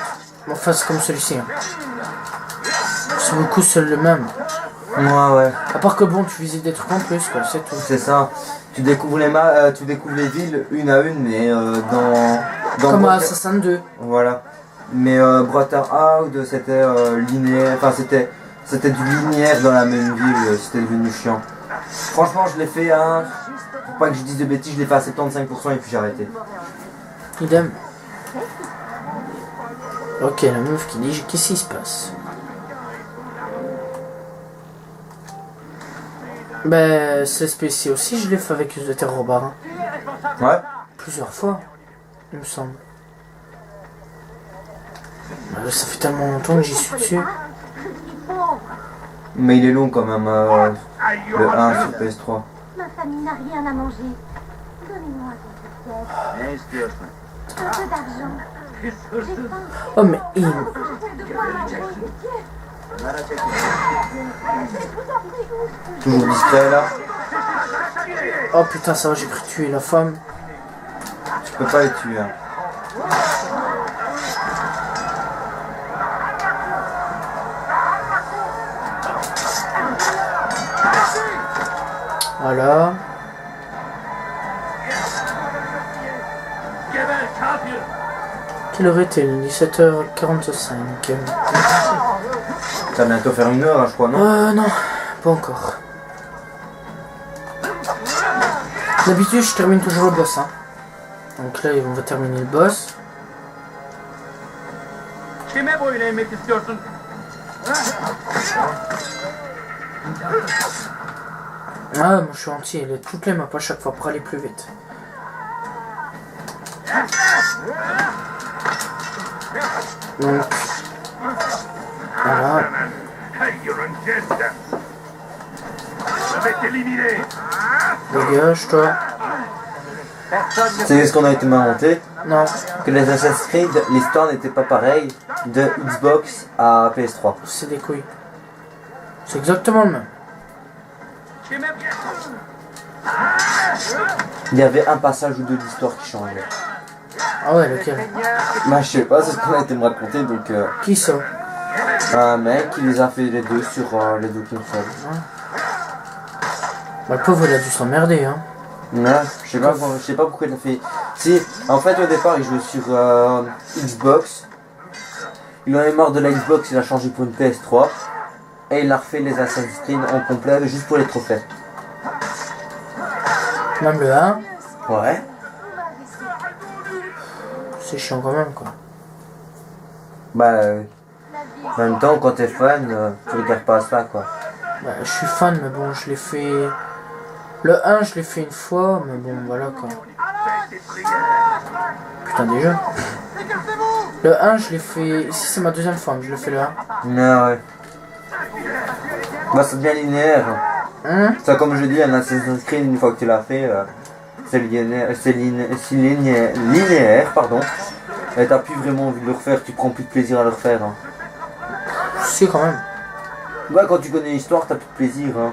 Enfin, c'est comme celui-ci. Hein. C'est beaucoup seul le même. Ouais. À part que bon, tu visites des trucs en plus, quoi, c'est tout. C'est ça. Tu découvres les villes une à une, mais dans Comme à Brother- Assassin 2. Voilà. Mais Brotherhood, c'était linéaire. Enfin, c'était du linéaire dans la même ville. C'était devenu chiant. Franchement, je l'ai fait à... Pour pas que je dise de bêtises, je l'ai fait à 75% et puis j'ai arrêté. Idem. Ok, la meuf qui dit qu'est-ce qui se passe? Ben, CSPC aussi, je l'ai fait avec The Terror Bar. Hein. Ouais. Plusieurs fois, il me semble. Ça fait tellement longtemps que j'y suis dessus. Mais il est long quand même, le 1 sur PS3. Ma famille n'a rien à manger. Donnez-moi Un peu d'argent. J'ai faim. Oh, mais il... Je vais devoir m'arrêter. Toujours discret là. Oh putain, ça va, j'ai cru tuer la femme. Tu peux pas les tuer. Hein. Voilà. Quelle heure est-il? 17h45. Ça va bientôt faire 1 heure, hein, je crois, non? Non, pas encore. D'habitude, je termine toujours le boss. Hein. Donc là, on va terminer le boss. Ah, moi je suis entier. Toutes les maps à chaque fois pour aller plus vite. Donc, voilà. Dégage, toi. C'est ce qu'on a été inventé. Non, Que les Assassin's Creed, l'histoire n'était pas pareille de Xbox à PS3. c'est des couilles. C'est exactement le même. Il y avait un passage ou deux d'histoire qui changeait. Ah ouais, lequel? Bah, je sais pas, c'est ce qu'on a été me raconter, donc Qui ça? un mec qui les a fait les deux sur les deux consoles. Bah, le pauvre, il a dû s'emmerder, hein. Ouais, je sais pas pourquoi il a fait. Si, en fait, au départ, il jouait sur Xbox. Il en est marre de la Xbox, il a changé pour une PS3. Et il a refait les Assassin's Creed en complet juste pour les trophées. Même le 1, Ouais. c'est chiant quand même, quoi. Bah, en même temps, quand t'es fan, tu regardes pas ça, quoi. Bah, je suis fan, mais bon, je l'ai fait... Le 1, je l'ai fait une fois, mais bon, voilà, quoi. Putain, déjà. Le 1, je l'ai fait... Ici, c'est ma deuxième fois que je l'ai fait le 1. Non, ouais. Bah, ça devient linéaire. Hein? Ça, comme je dis, un Assassin's Creed, une fois que tu l'as fait, c'est linéaire, pardon. Et t'as plus vraiment envie de le refaire, tu prends plus de plaisir à le refaire. Hein. Si, quand même. Ouais, quand tu connais l'histoire, t'as plus de plaisir. Hein.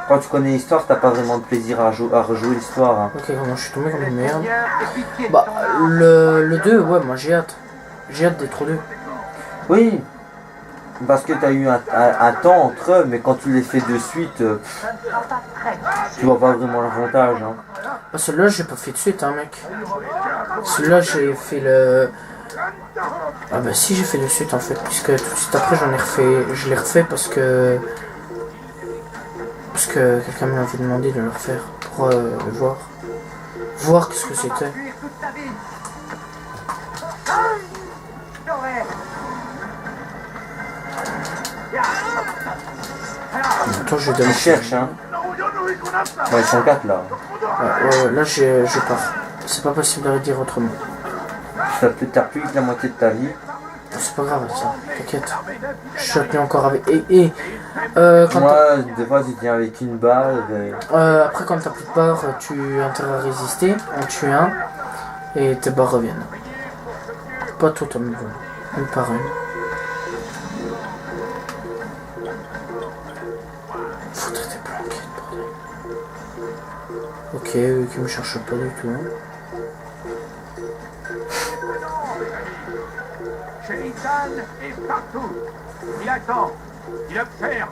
Quand tu connais l'histoire, t'as pas vraiment de plaisir à rejouer l'histoire. Hein. Ok, comment je suis tombé comme une merde. Bah, le 2, ouais, moi j'ai hâte. J'ai hâte d'être au 2. Oui, parce que t'as eu un temps entre eux, mais quand tu les fais de suite, tu vois pas vraiment l'avantage. Hein. Bah, celui-là, j'ai pas fait de suite, hein, mec. Celui-là, j'ai fait le... Ah bah si, j'ai fait de suite, en fait, puisque tout de suite après, je l'ai refait parce que quelqu'un m'avait demandé de le refaire pour le voir. Voir qu'est-ce que c'était. Attends, je vais Ils donner... cherchent, hein. Ouais, ils sont 4 là. Ouais, là, je pars. C'est pas possible de le dire autrement. T'as plus que la moitié de ta vie. C'est pas grave, ça. T'inquiète. Je suis tenu encore avec... quand Moi, des fois, tu tiens avec une balle. après, quand t'as plus de barres, tu as intérêt à résister. On tue un. Et tes barres reviennent. Pas tout au niveau. Une par une. Faudrait des blanquettes, bordel. Ok, eux qui me cherchent pas du tout. Hein. Sheridan est partout. Il attend. Il observe.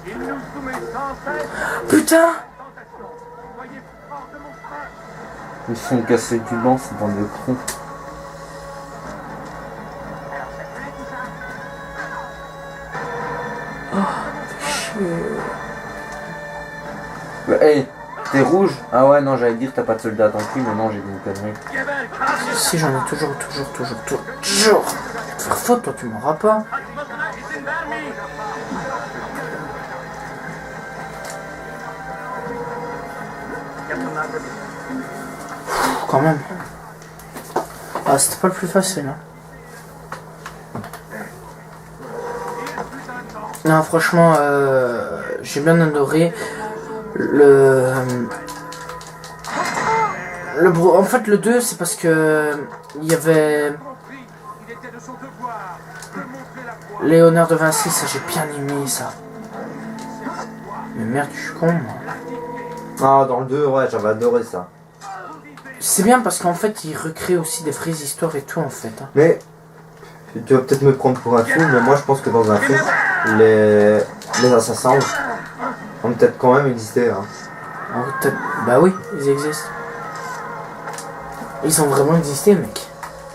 Il nous soumet sans cesse Putain! tentation. Soyez fort de mon frère. Ils se font casser du banc, ces bandes de cons. Hey, t'es rouge? Ah ouais, non, j'allais dire t'as pas de soldat tant pis, mais non, j'ai dit une connerie. Si j'en ai toujours. Faire faute, toi tu m'auras pas. Quand même. Ah, c'était pas le plus facile, hein. Non, franchement, j'ai bien adoré En fait, le 2, c'est parce que il y avait Il était de son devoir de montrer la voie. Léonard de Vinci, ça j'ai bien aimé ça. Mais merde, je suis con. Moi. Ah, dans le 2, ouais, j'avais adoré ça. C'est bien parce qu'en fait, il recrée aussi des vraies histoires et tout en fait. Hein. Mais, tu vas peut-être me prendre pour un fou, mais moi je pense que dans un film, les assassins ont peut-être quand même existé. Hein. Bah oui, ils existent. Ils ont vraiment existé, mec.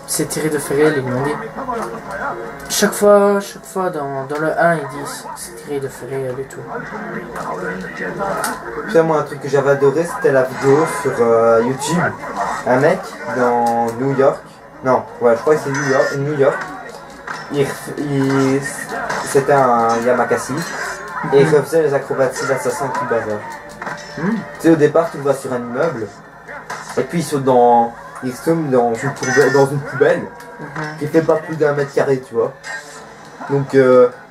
C'est tiré de faits réels, ils l'ont dit. Chaque fois dans le 1, ils disent c'est tiré de faits réels et tout. Tu sais, moi, un truc que j'avais adoré, c'était la vidéo sur YouTube. Un mec dans New York. Non, ouais, je crois que c'est New York. C'était un Yamakasi. Et il refaisait les acrobaties d'assassin qui bazar. Tu sais, au départ, tu le vois sur un immeuble. Et puis il saute dans une poubelle qui fait pas plus d'1 mètre carré, tu vois. Donc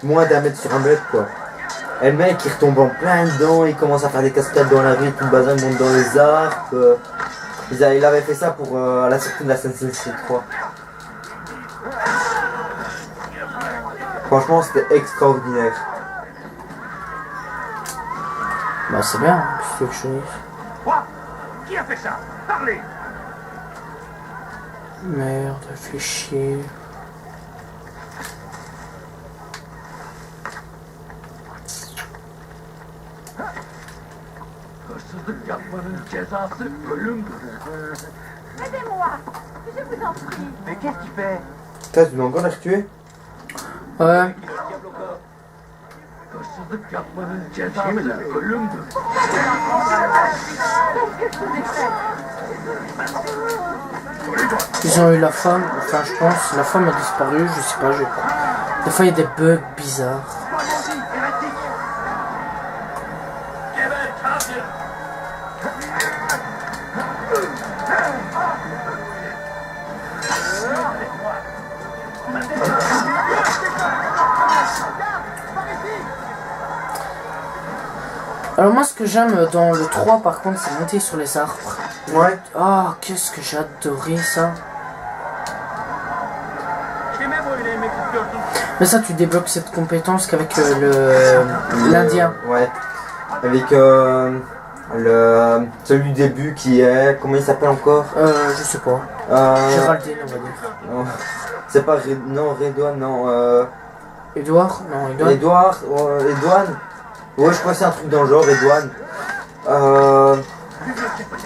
moins d'1 mètre sur 1 mètre, quoi. Et le mec il retombe en plein dedans, il commence à faire des cascades dans la rue, tout le bazar monte dans les arbres. Il avait fait ça pour à la sortie de la Assassin's Creed 3. Franchement c'était extraordinaire. Bah c'est bien, hein, c'est quelque chose. Quoi? Qui a fait ça? Parlez! Merde, fais chier. Aidez-moi, je vous en prie. Mais qu'est-ce qu'il fait? Putain, tu m'as encore la retuer? Ouais. Ils ont eu la femme, enfin je pense, la femme a disparu, je sais pas, des fois il y a des bugs bizarres. Alors moi ce que j'aime dans le 3 par contre c'est monter sur les arbres. Ouais. Oh qu'est-ce que j'ai adoré ça. Mais ça tu débloques cette compétence qu'avec l'Indien. Ouais. Avec celui du début qui est... Comment il s'appelle encore? Je sais pas. Géraldine on va dire. Non. C'est pas Redouane, non. Edouard? Non, Edouard. Edouane. Ouais, je crois que c'est un truc dans le genre, Edouane.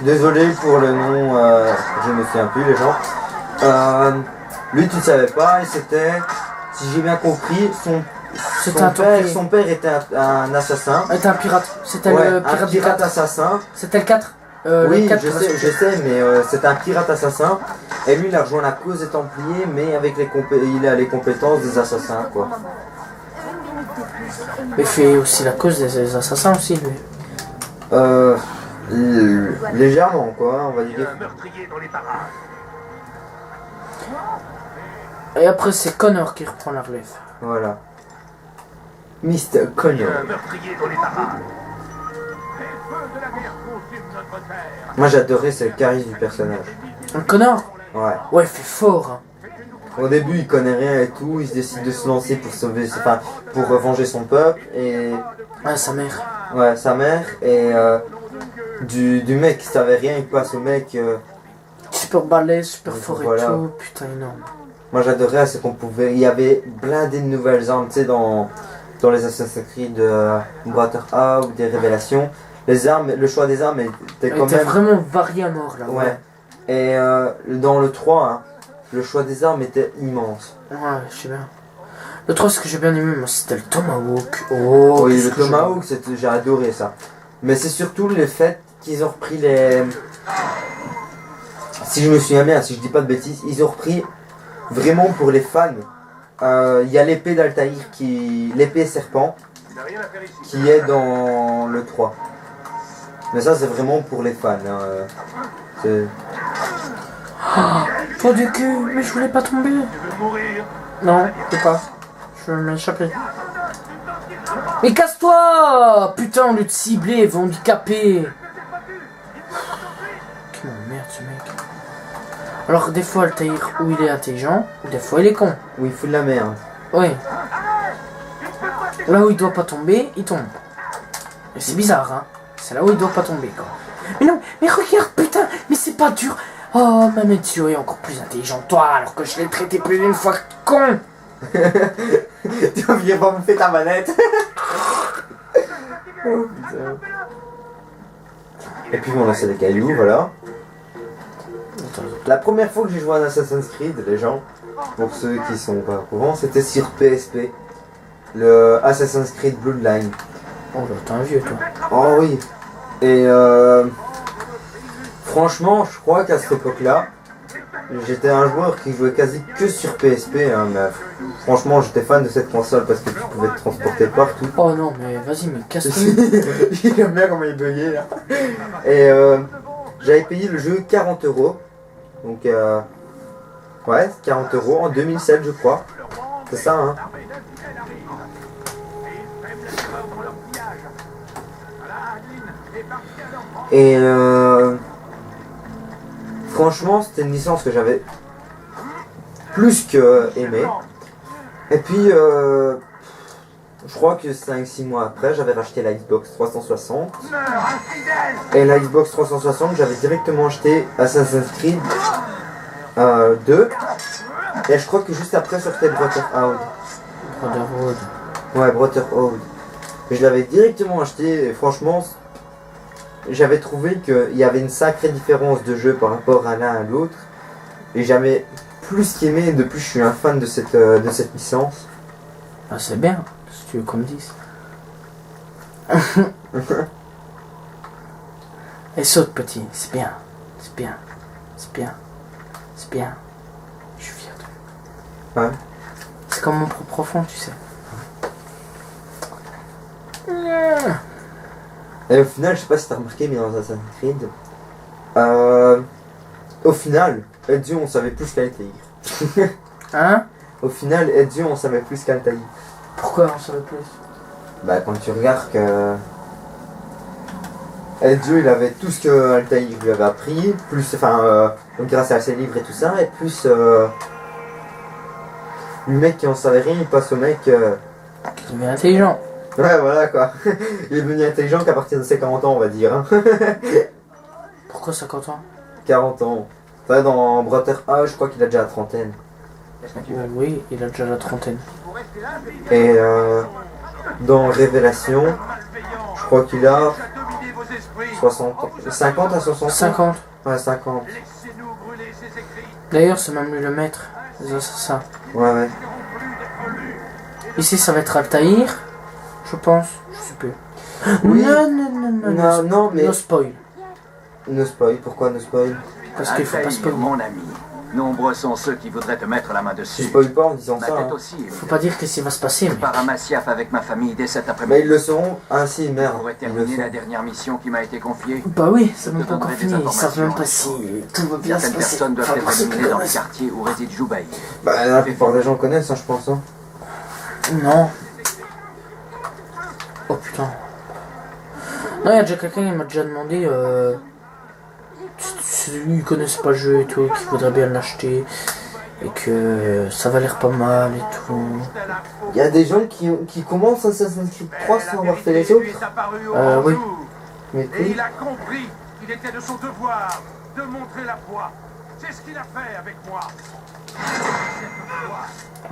Désolé pour le nom, je me souviens plus les gens. Lui tu ne savais pas, et c'était, si j'ai bien compris, son père était un assassin. Était un pirate. C'était Ouais, le pirate un pirate assassin. C'était le 4. Oui, le 4 je sais, mais c'est un pirate assassin. Et lui, il a rejoint la cause des Templiers, mais avec il a les compétences des assassins, quoi. Il fait aussi la cause des assassins aussi, lui. Légèrement, quoi, on va dire. Un meurtrier dans les parages. Et après, c'est Connor qui reprend la relève. Voilà. Mr. Connor. Un meurtrier dans les parages. Les feux de la guerre consument notre terre. Moi, j'adorais ce charisme du personnage. Un Connor? Ouais. Ouais, il fait fort. Hein. Au début, il connaît rien et tout, il se décide de se lancer pour pour venger son peuple et Ouais, sa mère. ouais, sa mère et du mec qui savait rien, il passe au mec. Super balèze, super Donc, fort voilà. et tout. Putain, énorme. Moi, j'adorais, c'est qu'on pouvait, il y avait blindé de nouvelles armes, tu sais, dans les Assassin's Creed Brotherhood ou des révélations. Les armes, le choix des armes était quand Il était même vraiment varié à mort là. ouais. Et dans le 3, hein, le choix des armes était immense. Ouais, je sais bien. Le 3, ce que j'ai bien aimé, moi, c'était le Tomahawk. Oh, Oui, qu'est-ce le que Tomahawk, j'ai adoré ça. Mais c'est surtout le fait qu'ils ont repris les... Si je me souviens bien, si je dis pas de bêtises, ils ont repris vraiment pour les fans. Il y a l'épée d'Altaïr, l'épée serpent, Il n'a rien à faire ici. qui est dans le 3. Mais ça, c'est vraiment pour les fans. Hein. C'est... Toi du cul, mais je voulais pas tomber. Tu veux mourir? Non, je peux pas. Je vais m'échapper. Mais casse-toi! Putain, au lieu de cibler, ils vont handicaper. Qui m'emmerde ce mec. Alors des fois Altaïr, où il est intelligent, ou des fois il est con. Où il fout de la merde. Oui. Là où il doit pas tomber, il tombe. Et c'est bizarre, hein. C'est là où il doit pas tomber, quoi. Mais non, mais regarde, putain, mais c'est pas dur. Oh, même Ezio est encore plus intelligent que toi, alors que je l'ai traité plus d'une fois que con. Tu viens pas me faire ta manette. Oh, putain. Et puis on lançait des cailloux, voilà. La première fois que j'ai joué à Assassin's Creed, les gens, pour ceux qui sont pas au courant, c'était sur PSP. Le Assassin's Creed Bloodline. Oh là, t'es un vieux, toi. Oh oui. Et franchement, je crois qu'à cette époque-là, j'étais un joueur qui jouait quasi que sur PSP. Hein, mais franchement, j'étais fan de cette console parce que tu pouvais te transporter partout. Oh non, mais vas-y, mais casse-toi. Il aime bien comment il buguait là. Et j'avais payé le jeu 40 €. Donc ouais, 40 € en 2007 je crois. C'est ça hein. Et franchement c'était une licence que j'avais plus que aimé. Et puis je crois que 5-6 mois après j'avais racheté la Xbox 360. Et la Xbox 360 j'avais directement acheté Assassin's Creed 2. Et je crois que juste après sortait Brotherhood. Brotherhood. Ouais, Brotherhood. Je l'avais directement acheté et franchement, j'avais trouvé qu'il y avait une sacrée différence de jeu par rapport à l'un à l'autre. Et j'avais plus qu'aimé et depuis je suis un fan de cette licence. Ah, c'est bien, si tu veux qu'on me dise. Et saute, petit, c'est bien. C'est bien. C'est bien. C'est bien. Je suis fier de toi. Ouais. C'est comme mon propre enfant, tu sais. Et au final, je sais pas si t'as remarqué, mais dans Assassin's Creed, au final, Ezio on savait plus qu'Altaïr. Hein? Au final, Ezio on savait plus qu'Altaïr. Pourquoi on savait plus? Bah quand tu regardes que Ezio il avait tout ce que Altaïr lui avait appris, plus donc grâce à ses livres et tout ça, et plus le mec qui en savait rien, il passe au mec Qui devient intelligent. ouais voilà quoi. Il est devenu intelligent qu'à partir de ses 40 ans on va dire. Hein. Pourquoi 50 ans? 40 ans. Ça dans Brotherhood, je crois qu'il a déjà la trentaine. Oui, il a déjà la trentaine. Et dans Révélation, je crois qu'il a 60 ans. 50 à 60 ans. 50. Ouais 50. D'ailleurs, c'est même lui le maître des assassins. Ouais ouais. Ici, ça va être Altaïr, je pense. Je sais plus. Oui. Non, mais no spoil. no spoil, pourquoi no spoil? Parce qu'il faut pas Altaïr, spoiler. mon ami. Nombreux sont ceux qui voudraient te mettre la main Tu dessus. spoil pas en disant Ma ça. tête Hein. aussi. Faut pas dire qu'est-ce qui va se passer, Je mais. pars à Masyaf avec ma famille dès cet Mais après-midi. ils le sauront ainsi, merde. Pour Ils le terminer la sauront. dernière mission qui m'a été confiée. Bah oui, ça Je même te pas encore donnerai des fini. Ils savent même pas informations. si tout va bien se Certaines passer. personnes doivent Enfin, être pour ceux qui éliminées dans le connaissent. quartier où réside Joubaï. Bah la plupart des gens connaissent, hein, je pense. Hein. Non. Oh putain. Non, il y a déjà quelqu'un qui m'a déjà demandé. Ils connaissent pas le jeu et tout, qui voudrait bien l'acheter. Et que ça va l'air pas mal et tout. Il y a des gens qui commencent Assassin's Creed 3 sans avoir fait les autres. Oui. Mais Et oui. il a compris qu'il était de son devoir de montrer la voie. C'est ce qu'il a fait avec moi. Cette voie,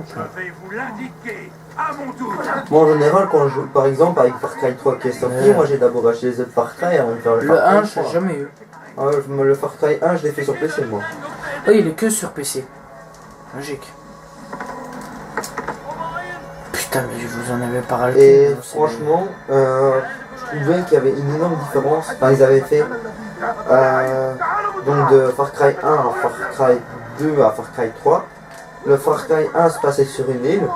je vais vous l'indiquer à mon tour. Moi en général, quand je joue par exemple avec Far Cry 3 qui est sorti, moi j'ai d'abord acheté les autres Far Cry avant de faire le Le Far Cry 1, je 3. l'ai jamais eu. Ah, le Far Cry 1, je l'ai fait sur PC moi. Oui, il est que sur PC. Logique. Putain, mais je vous en avais parlé. Et franchement, je trouvais qu'il y avait une énorme différence. Enfin, ils avaient fait donc de Far Cry 1 à Far Cry 2 à Far Cry 3. Le Far Cry 1 se passait sur une île.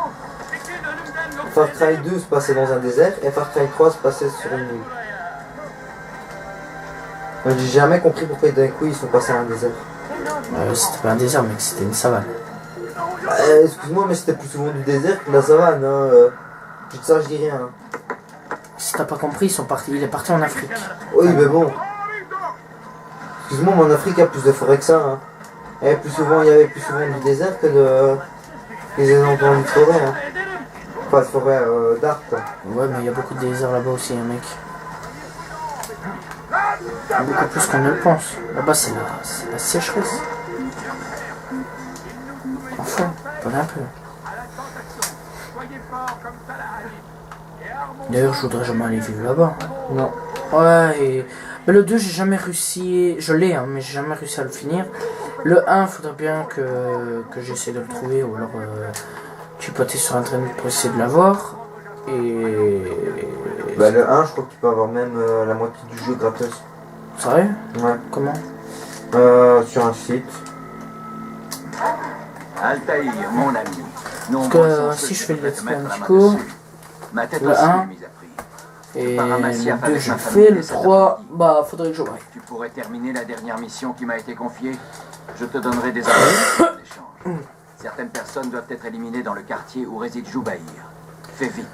Far Cry 2 se passait dans un désert. Et Far Cry 3 se passait sur une île. Donc, j'ai jamais compris pourquoi d'un coup ils sont passés à un désert. C'était pas un désert, mec, c'était une savane. Excuse-moi, mais c'était plus souvent du désert que de la savane. Hein. Tout ça, je dis rien. Hein. Si t'as pas compris, il est parti en Afrique. Oui, mais bon. Excuse-moi, mais en Afrique, il y a plus de forêt que ça. Hein. Et plus souvent, il y avait plus souvent du désert que des endroits de forêt. Hein. Pas de forêt d'art quoi. Ouais, mais il y a beaucoup de déserts là-bas aussi, hein, mec. Beaucoup plus qu'on ne le pense. Là-bas, c'est la sécheresse. Enfin, pas un peu. D'ailleurs, je voudrais jamais aller vivre là-bas. Non. Ouais, mais le 2, j'ai jamais réussi. Je l'ai, hein, mais j'ai jamais réussi à le finir. Le 1, faudrait bien que j'essaie de le trouver, ou alors tu peux aller sur internet pour essayer de l'avoir. Et. Bah, le 1, je crois que tu peux avoir même la moitié du jeu gratos. Sérieux? Ouais. Comment? Sur un site. Altaïr, mon ami. Parce que si je fais le let's play un petit coup, Ma tête le aussi 1, est mise à prix. et Par un massif le 2 avec je ma le famille fais, le et cet 3, bah faudrait que je voie. Tu pourrais terminer la dernière mission qui m'a été confiée. Je te donnerai des informations en échange. Certaines personnes doivent être éliminées dans le quartier où réside Joubaïr. Fais vite.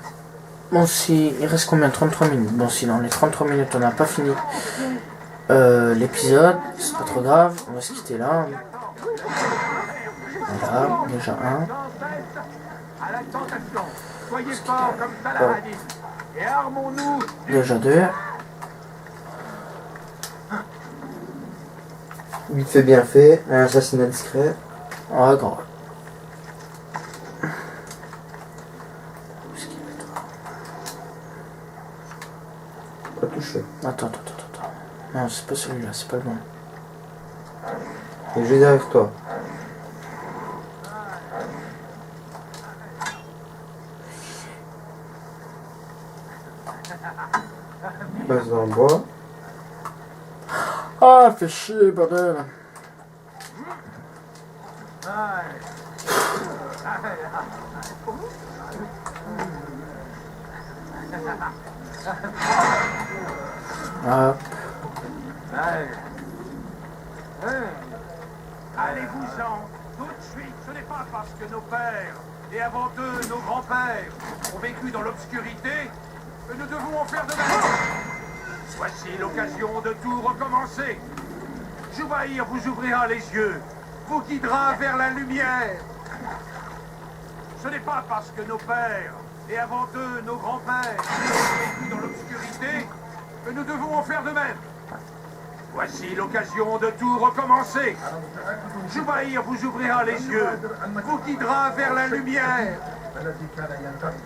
Bon, si, il reste combien? 33 minutes. Bon, si dans les 33 minutes on n'a pas fini l'épisode, c'est pas trop grave, on va se quitter là. Voilà, déjà un. À la tentation, soyez forts comme Saladin. Et armons-nous. Déjà deux. Vite fait, bien fait. Un assassinat discret. Ouais, grand. Pas touché. Attends. Non, c'est pas celui-là, c'est pas le bon. Et je vais derrière toi. Passe dans le bois. Ah, fais chier, bordel. Ah, Allez-vous-en, tout de suite. Ce n'est pas parce que nos pères, et avant eux nos grands-pères, ont vécu dans l'obscurité que nous devons en faire de même. Voici l'occasion de tout recommencer. Joubaïr vous ouvrira les yeux, vous guidera vers la lumière. Ce n'est pas parce que nos pères, et avant eux nos grands-pères, ont vécu dans l'obscurité que nous devons en faire de même. Voici l'occasion de tout recommencer. Joubaïr vous ouvrira les yeux, vous guidera vers la lumière.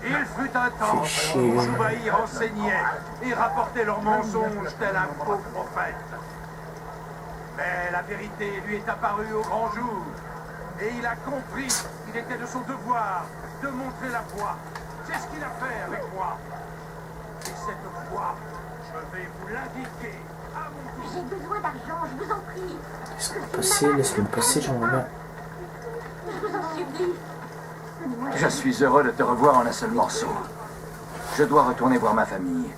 Il fut un temps où Joubaïr enseignait et rapportait leurs mensonges tel un faux prophète. Mais la vérité lui est apparue au grand jour. Et il a compris qu'il était de son devoir de montrer la voie. C'est ce qu'il a fait avec moi. Et cette voie, je vais vous l'indiquer à mon tour. J'ai besoin d'argent, je vous en prie. laisse-le passer, j'aimerais bien. Je vous en supplie. Donnez-moi Je suis heureux de te revoir en un seul morceau. Je dois retourner voir ma famille.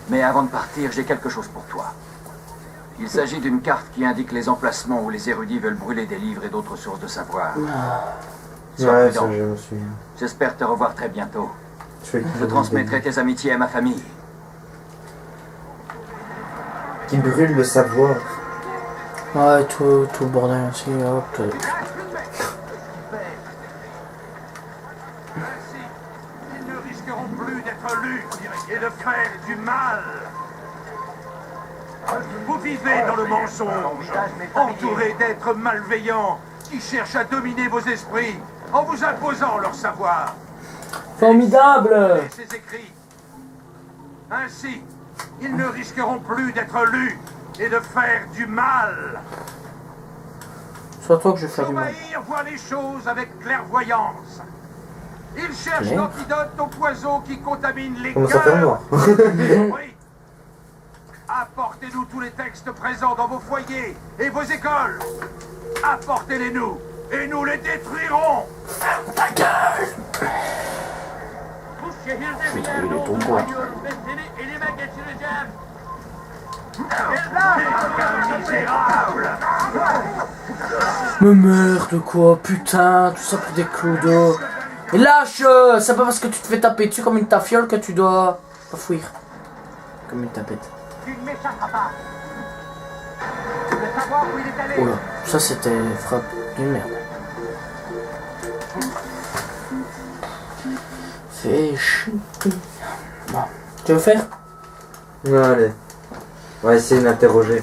Mais avant de partir, j'ai quelque chose pour toi. Il s'agit d'une carte qui indique les emplacements où les érudits veulent brûler des livres et d'autres sources de savoir. Sois Ouais, prudent. ça je me souviens. J'espère te revoir très bientôt. Je Je transmettrai tes amitiés à ma famille. Qui brûle le savoir. Ouais, tout le bordel aussi, hop. Ainsi, ils ne risqueront plus d'être lus et de faire du mal. Vous vivez dans le mensonge, entouré d'êtres malveillants qui cherchent à dominer vos esprits en vous imposant leur savoir. Formidable! Et ses écrits. Ainsi, ils ne risqueront plus d'être lus et de faire du mal. Soit toi que je fais du mal. Joubaïr voit les choses avec clairvoyance. Il cherche Claire. l'antidote au poison qui contamine les Comment ça fait cœurs. noir? Oui. Apportez-nous tous les textes présents dans vos foyers et vos écoles. Apportez-les-nous et nous les détruirons. Ta gueule! Il est ton quoi? Misérable. Mais merde quoi, putain, tout ça pour des clodos. Et lâche, c'est pas parce que tu te fais taper dessus comme une tafiole que tu dois pas fuir. Comme une tapette. Tu ne m'échapperas pas. Le savoir où il est allé. Oula, ça c'était frappe d'une merde. Fais chier. Bon, tu veux faire? Non, allez. On va essayer d'interroger.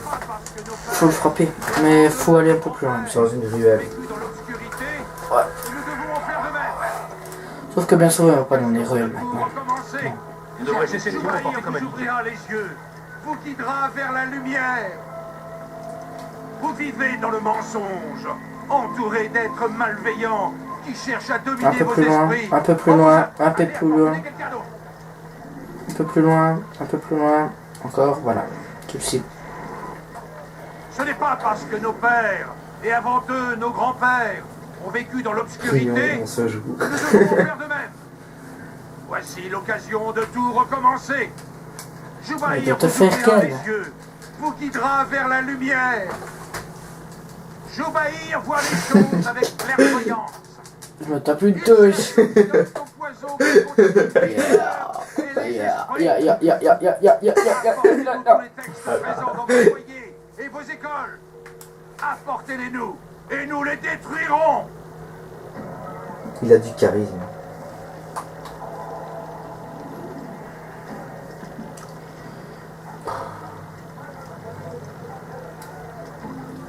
Faut le frapper, mais faut aller un peu plus loin. Dans une ruelle. Vécu dans l'obscurité, Ouais. nous devons en faire de même. Sauf que bien sûr, il va pas dans les ruelles Pour maintenant. recommencer, Vous devrez cesser de vous comporter Joubahir comme un vous ouvrira les yeux, vous guidera vers la lumière. Vous vivez dans le mensonge, entouré d'êtres malveillants qui cherchent à dominer Un peu vos plus loin, esprits. un peu plus On vous loin, a- un peu Allez, plus loin. apportez quelqu'un d'autre. Un peu plus loin, un peu plus loin. Encore, voilà. Tout de suite. Ce n'est pas parce que nos pères, et avant eux nos grands-pères, ont vécu dans l'obscurité On se joue. que nous devons faire de même. Voici l'occasion de tout recommencer. Mais de Joubahir te vous faire ouvrira quel les yeux, vous guidera vers la lumière. Joubahir voit les choses avec clairvoyance. Je me tape une Il touche. sait que son poison peut continuer. Apportez-nous tous les textes présents dans vos foyers et vos écoles. Apportez-les-nous et nous les détruirons. Il a du charisme.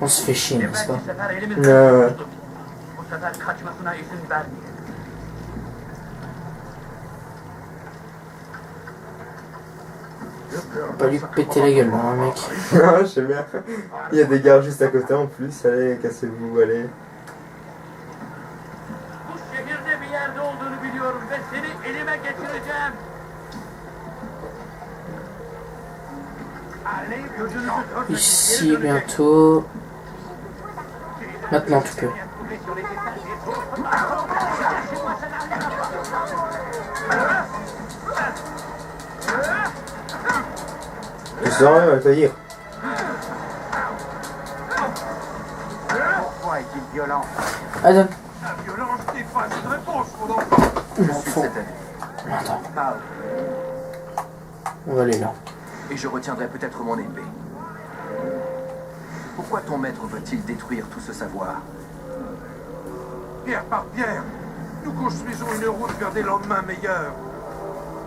On se fait chier, n'est-ce pas? Non. On va pas lui péter la gueule, non, mec. Non, je sais bien. Il y a des gars juste à côté en plus. Allez, cassez-vous, allez. Bu şehirde bir yerde olduğunu biliyorum ve seni elime geçireceğim. Allez, gözünüzü dört Ici, bientôt. Maintenant, tu peux. Tu sors, elle va te dire. Pourquoi est-il violent? Ah, donne. La violence n'est pas une réponse, mon enfant. Mon enfant. Attends, Parle, on va aller là. et je retiendrai peut-être mon épée. Pourquoi ton maître veut-il détruire tout ce savoir? Pierre par pierre, nous construisons une route vers des lendemains meilleurs.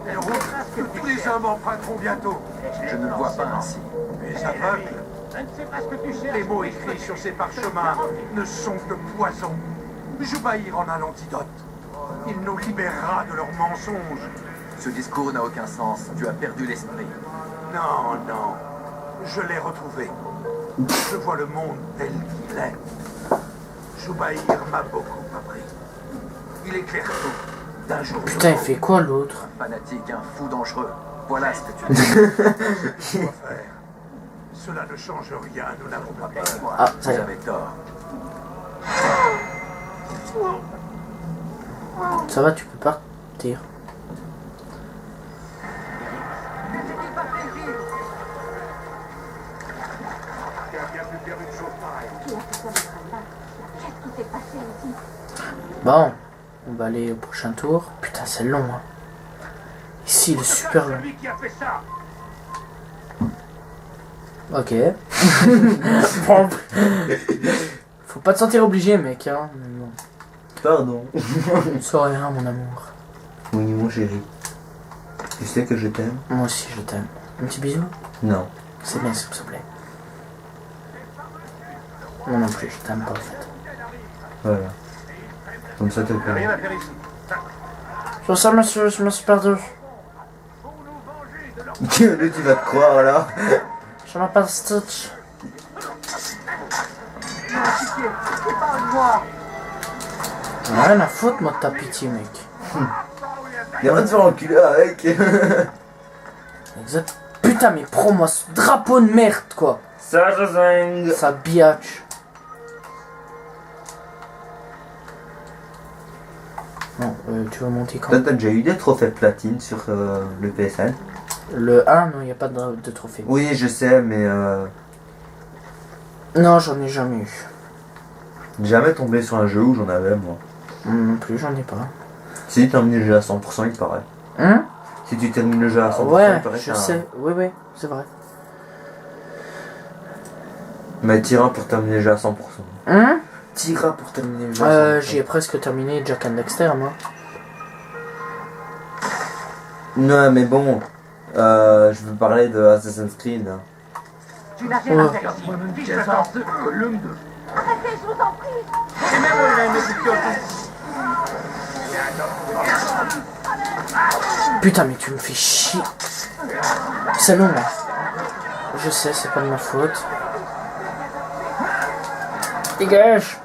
Une route que tous les hommes emprunteront bientôt. Je ne le vois pas ainsi. Les aveugles, les mots écrits sur ces parchemins ne sont que poison. Joubahir en a l'antidote. Il nous libérera de leurs mensonges. Ce discours n'a aucun sens. Tu as perdu l'esprit. Non, non, je l'ai retrouvé. Je vois le monde tel qu'il est. Joubahir m'a beaucoup appris. Il éclaire tout, d'un jour. Putain, il fait quoi l'autre? Un fanatique, un fou dangereux. Voilà ce que tu dis. Quoi faire? Cela ne change rien, nous n'avons pas peur. Moi, Ah, ça y est. j'avais tort. Ça va, tu peux partir. Tu as bien pu faire une chose pareille. Qui a fait ça, notre Alba? Qu'est-ce qui s'est passé ici? Bon, on va aller au prochain tour. Putain, c'est long, hein. Ici, il est super long. Celui qui a fait ça. Ok. Bon. Faut pas te sentir obligé, mec, hein. Mais bon. Pardon. Sois rien, mon amour. Oui, mon chéri. Tu sais que je t'aime? Moi aussi, je t'aime. Un petit bisou? Non. C'est bien, s'il te plaît. Moi non plus, je t'aime pas, en fait. Voilà. Comme ça, t'es Rien pas. à faire ici. Sur ça, monsieur, je me suis perdu. Faut nous venger de leur Lui, tu vas te croire là. Je m'appelle Stitch. Rien à foutre, moi, de ta pitié, mec. Il va te faire enculer avec. Exact. Putain, mais prends-moi ce drapeau de merde, quoi. Sajazang. Ça biatch. Bon, tu veux monter quand Toi, t'as déjà eu des trophées platine sur le PSN? Le 1, non, il n'y a pas de trophée. Oui, je sais, mais Non, j'en ai jamais eu. jamais tombé sur un jeu où j'en avais, moi. Non plus, j'en ai pas. Si tu termines le jeu à 100%, il paraît. Hein? Si tu termines le jeu à 100%, Ouais, il paraît. je sais. Oui, oui, c'est vrai. Mais tira pour terminer déjà à 100%. Hein? Tira pour terminer déjà à 100%. J'y ai presque terminé Jack and Dexter, moi. Non, mais bon, je veux parler de Assassin's Creed. Hein. Tu n'as rien à faire ici. Fiche le camp. Arrêtez, je vous en prie. Putain, mais tu me fais chier. C'est long, là. Je sais, c'est pas de ma faute. Dégage.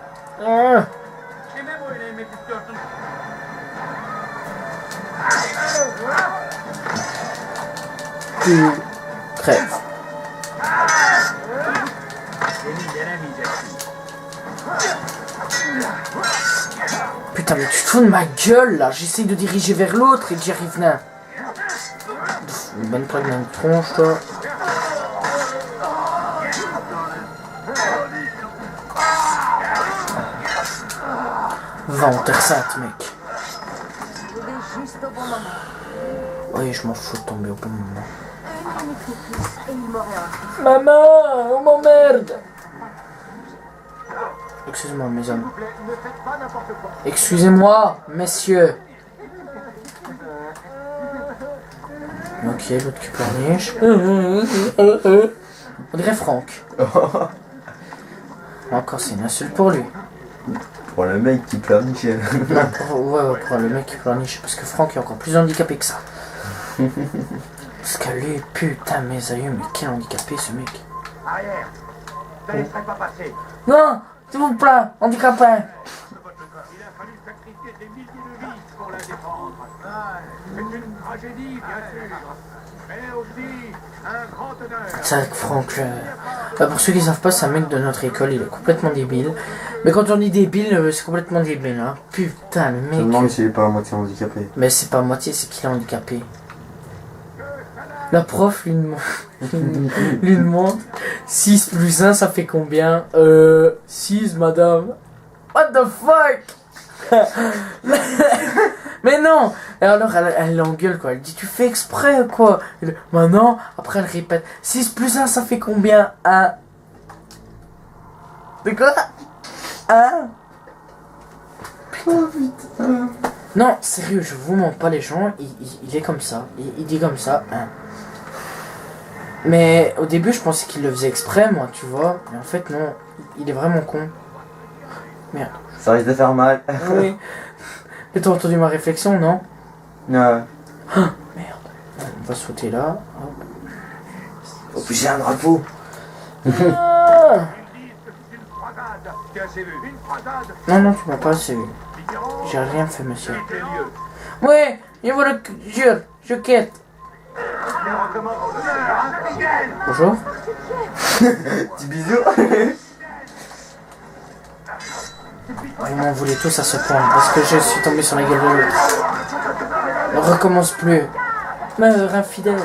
Ah. Tu crèves. Putain, mais tu te fous de ma gueule là. J'essaye de diriger vers l'autre et j'y arrive là. Une bonne plaque dans une tronche, toi. Va en terre sainte, mec. Il est juste au bon moment. Oui, je m'en fous de tomber au bon moment. Une minute de plus et il m'aurait enlevé. Maman, on m'emmerde. Excusez-moi, mes hommes. Excusez-moi, messieurs. Ok, l'autre qui pleurniche. On dirait Franck. Encore, c'est une insulte pour lui. Pour le mec qui pleurniche. Non, pour le mec qui pleurniche. Parce que Franck est encore plus handicapé que ça. Parce que lui, putain, mes aïeux, mais quel handicapé ce mec. Arrière. Vous ne laisserez pas passer. Non, s'il vous plaît, handicapé. Il a fallu sacrifier des milliers de vies pour la défendre. C'est une tragédie, bien sûr. Mais aussi un grand honneur. C'est vrai que Franck, pour ceux qui ne savent pas, c'est un mec de notre école, il est complètement débile. Mais quand on dit débile, c'est complètement débile, hein. Putain, le Je me mec. demande s'il est pas à moitié handicapé. Mais c'est pas à moitié, c'est qu'il est handicapé. La prof lui demande, lui demande 6 plus 1, ça fait combien 6, madame. What the fuck. Mais non. Et alors elle l'engueule quoi. Elle dit tu fais exprès ou quoi. Maintenant, après elle répète 6 plus 1, ça fait combien 1. De quoi 1. Oh putain. Non, sérieux, je vous mens pas les gens, il est comme ça. Il dit comme ça, hein. Mais au début, je pensais qu'il le faisait exprès, moi, tu vois. Mais en fait, non, il est vraiment con. Merde. Ça risque de faire mal. Oui. Et t'as entendu ma réflexion, non? Ouais. Merde. On va sauter là. Hop. Oh, puis j'ai un drapeau. Ah. Ils disent que c'est une croisade. Tu as assez vu. Une croisade. Non, non, tu m'as pas assez vu. Mitterrand, J'ai rien fait, monsieur. quel lieu. Oui, je vous le jure, je quitte. Je recommande un fidèle. Bonjour. Petit bisou. Vous m'en voulez tous à ce point, parce que je suis tombé sur la gueule de l'autre. Ne recommence plus. Meurs, infidèle.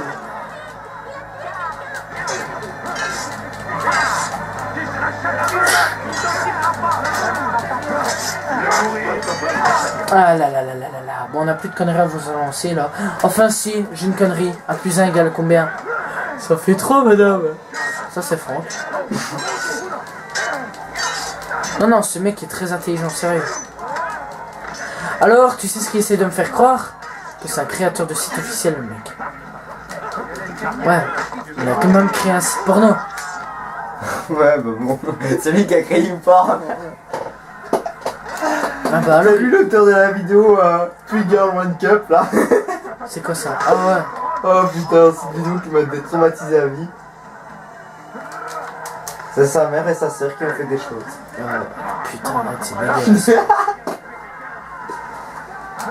Ah là là là là là là. Bon, on n'a plus de conneries à vous annoncer là. Enfin si, j'ai une connerie. 1 plus 1 égale combien? Ça fait 3, madame. Ça c'est Franck. Non, non, ce mec est très intelligent, sérieux. Alors, tu sais ce qu'il essaie de me faire croire? Que c'est un créateur de site officiel, le mec. Ouais, il a quand même créé un site porno. Ouais, bah bon. C'est lui qui a créé YouPorn. Ah bah alors, T'as vu l'auteur de la vidéo Twigirl One Cup là? c'est quoi ça? Ah ouais. Oh putain, c'est une vidéo qui m'a détraumatisé à vie. C'est sa mère et sa sœur qui ont fait des choses. Putain, mec, c'est dégueulasse.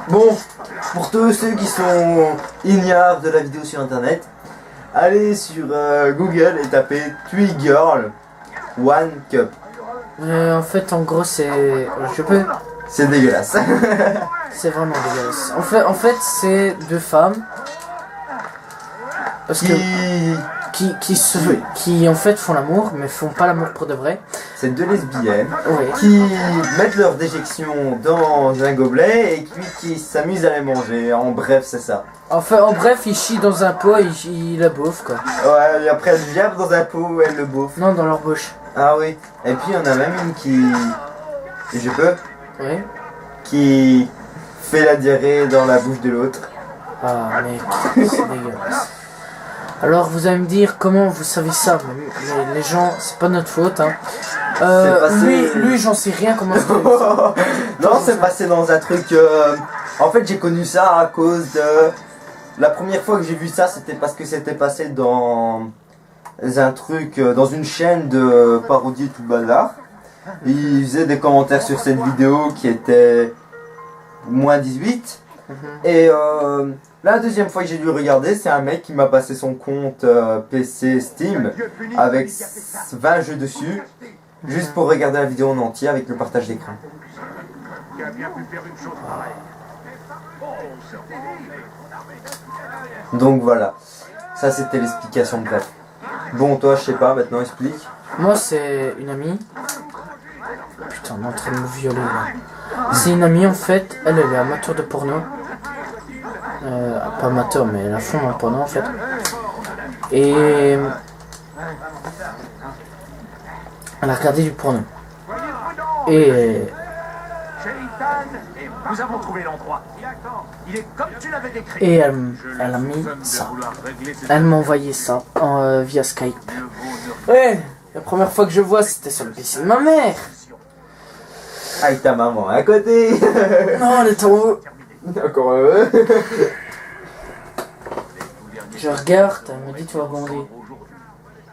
Bon, pour tous ceux qui sont ignares de la vidéo sur internet, allez sur Google et tapez Twigirl One Cup. En fait, en gros, c'est... Je peux... C'est dégueulasse. C'est vraiment dégueulasse. En fait, c'est 2 femmes. Parce que... Qui en fait font l'amour, mais font pas l'amour pour de vrai. C'est 2 lesbiennes Oui. qui mettent leur déjection dans un gobelet et puis qui s'amusent à les manger. En bref, c'est ça. Enfin, en bref, ils chient dans un pot et ils la bouffent, quoi. Ouais, et après elles viennent dans un pot et elles le bouffent. Non, dans leur bouche. Ah oui. Et puis on a même une qui... Je peux Ouais. Qui fait la diarrhée dans la bouche de l'autre. Ah mec, c'est dégueulasse. Alors vous allez me dire comment vous savez ça, mais les gens, c'est pas notre faute. Hein. Lui j'en sais rien comment ça fait ça. Non, c'est passé dans un truc... En fait j'ai connu ça à cause de... La première fois que j'ai vu ça, c'était parce que c'était passé dans un truc, dans une chaîne de parodie et tout le bazar. Il faisait des commentaires sur cette vidéo qui était moins 18. Et la deuxième fois que j'ai dû regarder, c'est un mec qui m'a passé son compte PC Steam avec 20 jeux dessus, juste pour regarder la vidéo en entier avec le partage d'écran. Qui a bien pu faire une chose pareille. Donc voilà, ça c'était l'explication bref. Bon, toi je sais pas, maintenant explique. Moi c'est une amie. Putain, on est en train de me violer là. C'est une amie en fait, elle est amateur de porno. Pas amateur mais elle a fond dans le porno en fait. Et elle a regardé du porno. Et Nous avons trouvé l'endroit. Il est comme tu l'avais décrit. Et elle a mis ça. Elle m'a envoyé ça via Skype. Ouais, la première fois que je vois, c'était sur le PC de ma mère. Avec ta maman à côté. Non, elle est en haut. Encore heureux. Je regarde, elle me dit tu vas bander.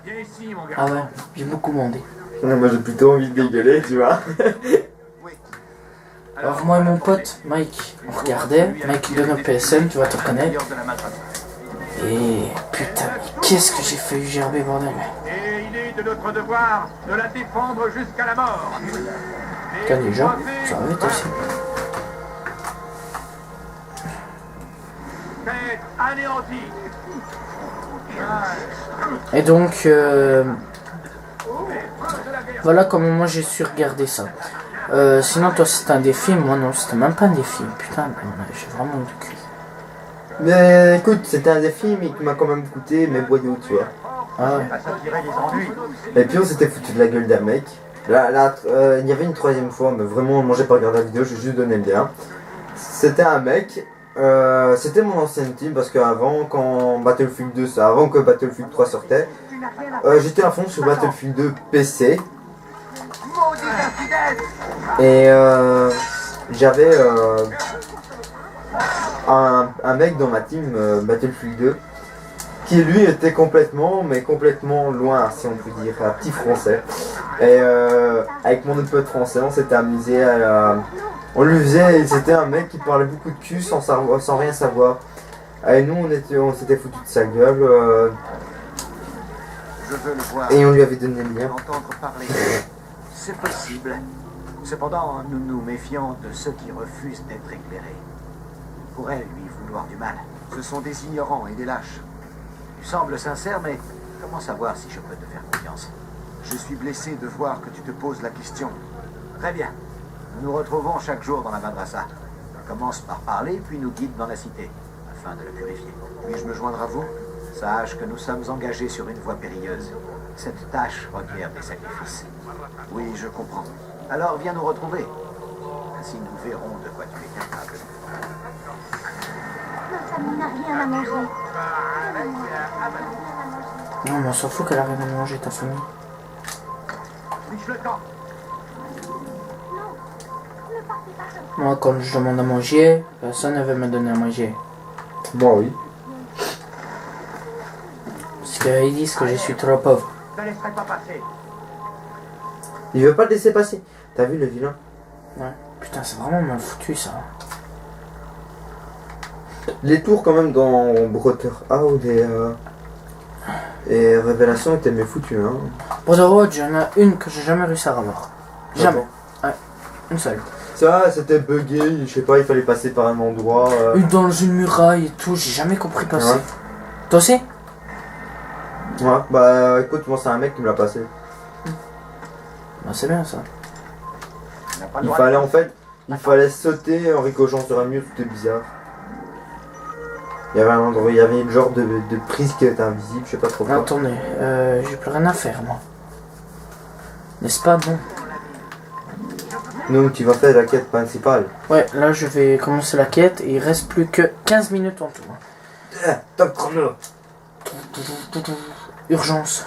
Viens ici, mon gars. Ah ouais, j'ai beaucoup bandé. Moi j'ai plutôt envie de dégueuler, tu vois. Alors moi et mon pote Mike, on regardait, Mike de notre PSN, tu vas te reconnaître. Et putain, mais qu'est-ce que j'ai failli gerber, bordel. Et il est de notre devoir de la défendre jusqu'à la mort. Putain déjà, ça va vite aussi. Faites anéantie. Et donc, voilà comment moi j'ai su regarder ça. Sinon toi c'était un défi, moi non, c'était même pas un défi. Putain, j'ai vraiment eu du cul. Mais écoute, c'était un défi mais qui m'a quand même coûté mes boyaux, tu vois. Ah ouais. Ça tirait les ennuis. Et puis on s'était foutu de la gueule d'un mec. Là, il y avait une troisième fois, mais vraiment, moi j'ai pas regardé la vidéo, j'ai juste donné le lien. C'était un mec, c'était mon ancienne team parce qu'avant, quand Battlefield 2, avant que Battlefield 3 sortait, j'étais à fond sur Battlefield 2 PC. Et j'avais un mec dans ma team Battlefield 2 qui lui était complètement loin, si on peut dire, un petit français. Et avec mon autre pote français, on s'était amusé on lui faisait, c'était un mec qui parlait beaucoup de cul sans rien savoir. Et nous on s'était foutu de sa gueule Je veux le voir. et on lui avait donné le lien. Entendre parler. C'est possible. Cependant, nous nous méfions de ceux qui refusent d'être éclairés. Pourrait lui vouloir du mal. Ce sont des ignorants et des lâches. Tu sembles sincère, mais comment savoir si je peux te faire confiance? Je suis blessé de voir que tu te poses la question. Très bien. Nous nous retrouvons chaque jour dans la madrasa. Commence par parler, puis nous guide dans la cité, afin de la purifier. Puis-je me joindre à vous? Sache que nous sommes engagés sur une voie périlleuse. Cette tâche requiert des sacrifices. Oui, je comprends. Alors viens nous retrouver. Ainsi nous verrons de quoi tu es capable. Notre famille n'a rien à manger. Non mais on s'en fout qu'elle a rien à manger ta famille. Fiche le camp. Moi quand je demande à manger, personne ne veut me donner à manger. Bon oui. Parce qu'ils disent que je suis trop pauvre. Ne laisserai pas passer. Il veut pas te laisser passer. T'as vu le vilain? Ouais. Putain c'est vraiment mal foutu ça. Les tours quand même dans Brotherhood et Révélation étaient mieux foutus, hein. Brotherhood, il y en a une que j'ai jamais réussi à revoir. Jamais. Ouais. Une seule. Ça, c'était bugué, je sais pas, il fallait passer par un endroit. Une dans une muraille et tout, j'ai jamais compris passer. Ouais. Toi aussi? Ouais, bah écoute, moi c'est un mec qui me l'a passé. Bah c'est bien ça. Il fallait en fait, il fallait sauter en ricochant sur un mur, tout est bizarre. Il y avait un endroit, il y avait une genre de prise qui était invisible, je sais pas trop quoi. Attendez, j'ai plus rien à faire moi. N'est-ce pas bon? Donc tu vas faire la quête principale. Ouais, là je vais commencer la quête et il reste plus que 15 minutes en tout. Top chrono. Urgence.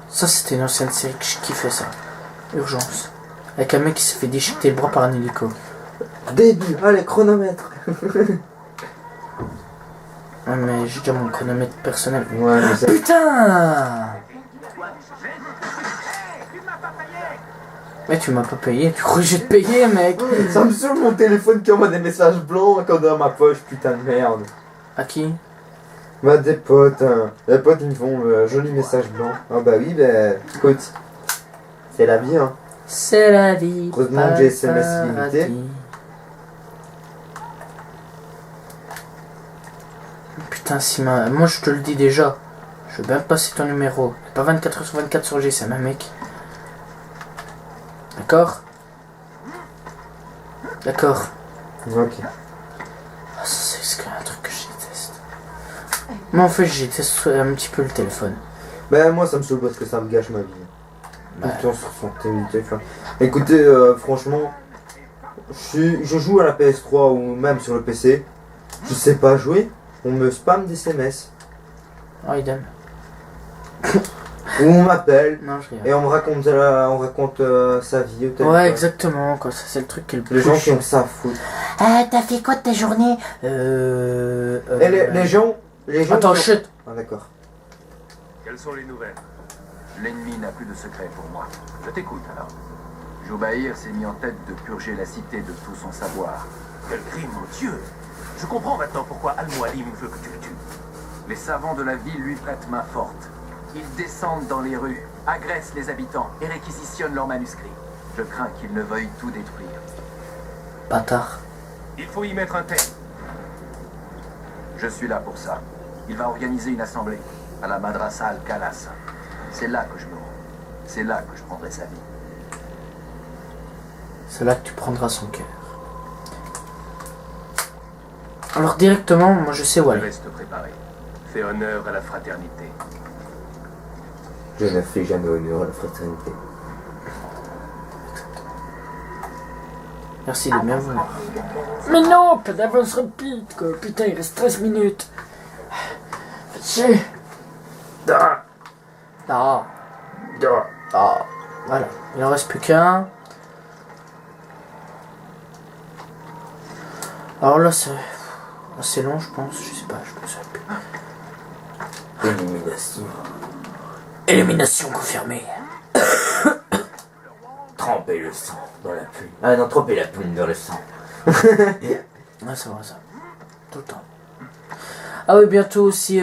Ça c'était une ancienne série qui fait ça. Urgence. Avec un mec qui se fait déchiqueter le bras par un hélico. Début, allez, chronomètre. Ouais, mais j'ai déjà mon chronomètre personnel. Ouais, mais ça... Putain! Mais tu m'as pas payé, tu crois que je vais te payer, mec? Ça me saoule mon téléphone qui envoie des messages blancs quand dans ma poche, putain de merde. À qui? Bah des potes, hein. Les potes ils me font joli message blanc. Ah bah oui, bah écoute, c'est la vie hein. C'est la vie. Heureusement que j'ai SMS illimité. paradis. Putain, si moi je te le dis déjà, je veux bien passer ton numéro. Pas 24 heures sur 24 sur GSM, hein, mec. D'accord? D'accord. Ok. Ah, ça, c'est un truc que je déteste. Moi en fait je déteste un petit peu le téléphone. Bah moi ça me saoule parce que ça me gâche ma vie. Tout Ouais. le temps sur son téléphone. Écoutez, franchement, je joue à la PS3 ou même sur le PC. Je sais pas jouer, on me spam des SMS. Oh, idem. Ou on m'appelle Non, je rigole. et on me raconte sa vie au téléphone. Ouais, exactement, quoi. Ça, c'est le truc qui est le plus Les gens qui chiant. ont ça à foutre. T'as fait quoi de ta journée? Et les gens Attends, qui ont- chut. Ah d'accord. Quelles sont les nouvelles? L'ennemi n'a plus de secret pour moi. Je t'écoute alors. Joubaïr s'est mis en tête de purger la cité de tout son savoir. Quel crime, mon Dieu! Je comprends maintenant pourquoi Al-Mualim veut que tu le tues. Les savants de la ville lui prêtent main forte. Ils descendent dans les rues, agressent les habitants et réquisitionnent leurs manuscrits. Je crains qu'ils ne veuillent tout détruire. Bâtard. Il faut y mettre un terme. Je suis là pour ça. Il va organiser une assemblée à la Madrasa Al-Khalas. C'est là que je me rends. C'est là que je prendrai sa vie. C'est là que tu prendras son cœur. Alors directement, moi je sais où aller. Reste préparé. Fais honneur à la fraternité. Je ne fais jamais honneur à la fraternité. Merci de bien vouloir. Mais non, pas d'avance rapide, quoi. Putain, il reste 13 minutes. Faites chier. Ah. Ah. Ah. Voilà, il en reste plus qu'un. Alors là, c'est assez long, je pense. Je sais pas, je me souviens plus. Élimination. Élimination confirmée. Tremper le sang dans la pluie. Ah non, tremper la pluie dans le sang. Ouais, c'est vrai ça. Tout le temps. Ah oui, bientôt aussi.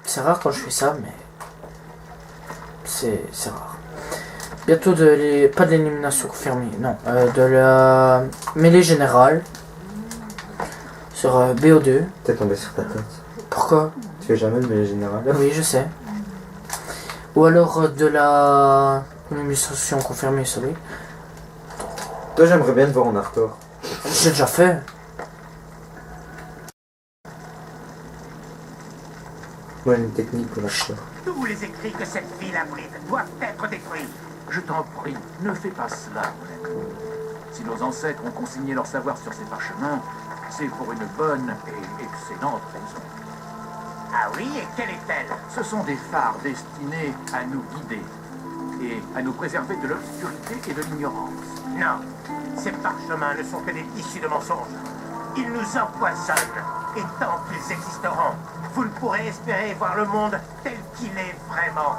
C'est rare quand je fais ça, mais. C'est rare. Bientôt pas de l'élimination confirmée, non. De la mêlée générale. Sur BO2. T'es tombé sur ta tête. Pourquoi? Tu fais jamais le mêlée général. Oui, je sais. Ou alors de la élimination confirmée, ça oui. Toi j'aimerais bien te voir en hardcore. J'ai déjà fait. Moi j'ai une technique pour l'hardcore. Tous les écrits que cette ville abrite doivent être détruits. Je t'en prie, ne fais pas cela, mon ami. Si nos ancêtres ont consigné leur savoir sur ces parchemins, c'est pour une bonne et excellente raison. Ah oui, et quelle est-elle? Ce sont des phares destinés à nous guider et à nous préserver de l'obscurité et de l'ignorance. Non, ces parchemins ne sont que des tissus de mensonges. Ils nous empoisonnent, et tant qu'ils existeront, vous ne pourrez espérer voir le monde tel qu'il est vraiment.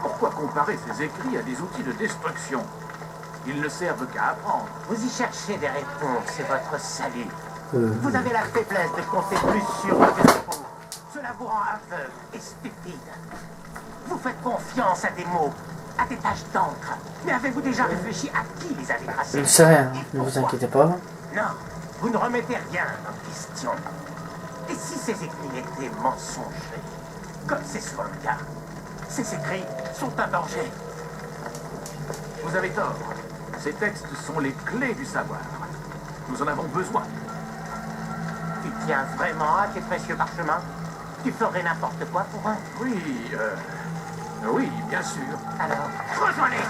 Pourquoi comparer ces écrits à des outils de destruction? Ils ne servent qu'à apprendre. Vous y cherchez des réponses, c'est votre salut. Euh, Vous avez la faiblesse de compter plus sur eux que sur vous. Cela vous rend aveugle et stupide. Vous faites confiance à des mots, à des taches d'encre. Mais avez-vous déjà réfléchi à qui les avez je tracés? ne sais rien, Et ne vous pourquoi? inquiétez pas. Non, vous ne remettez rien en question. Et si ces écrits étaient mensongers, comme c'est souvent le cas, ces écrits sont un danger. Vous avez tort. Ces textes sont les clés du savoir. Nous en avons besoin. Tu tiens vraiment à tes précieux parchemins? Tu ferais n'importe quoi pour eux? Oui, Oui, bien sûr. Alors, Rejoignez.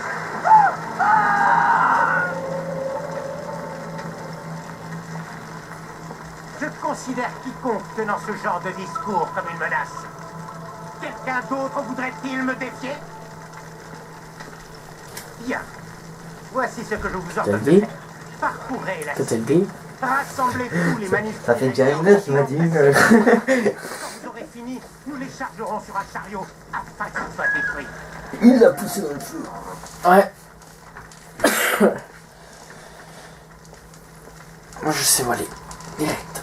je considère quiconque tenant ce genre de discours comme une menace. Quelqu'un d'autre voudrait-il me défier? Bien. Voici ce que je vous ordonne de dit faire. Parcourez la Que t'as cité. dit? Rassemblez tous les manifestants. Ça fait déjà une heure qu'il m'a dit. Quand vous aurez fini, nous les chargerons sur un chariot afin qu'ils soient détruits. Il l'a poussé dans le feu. Ouais. Moi je sais où aller. Direct.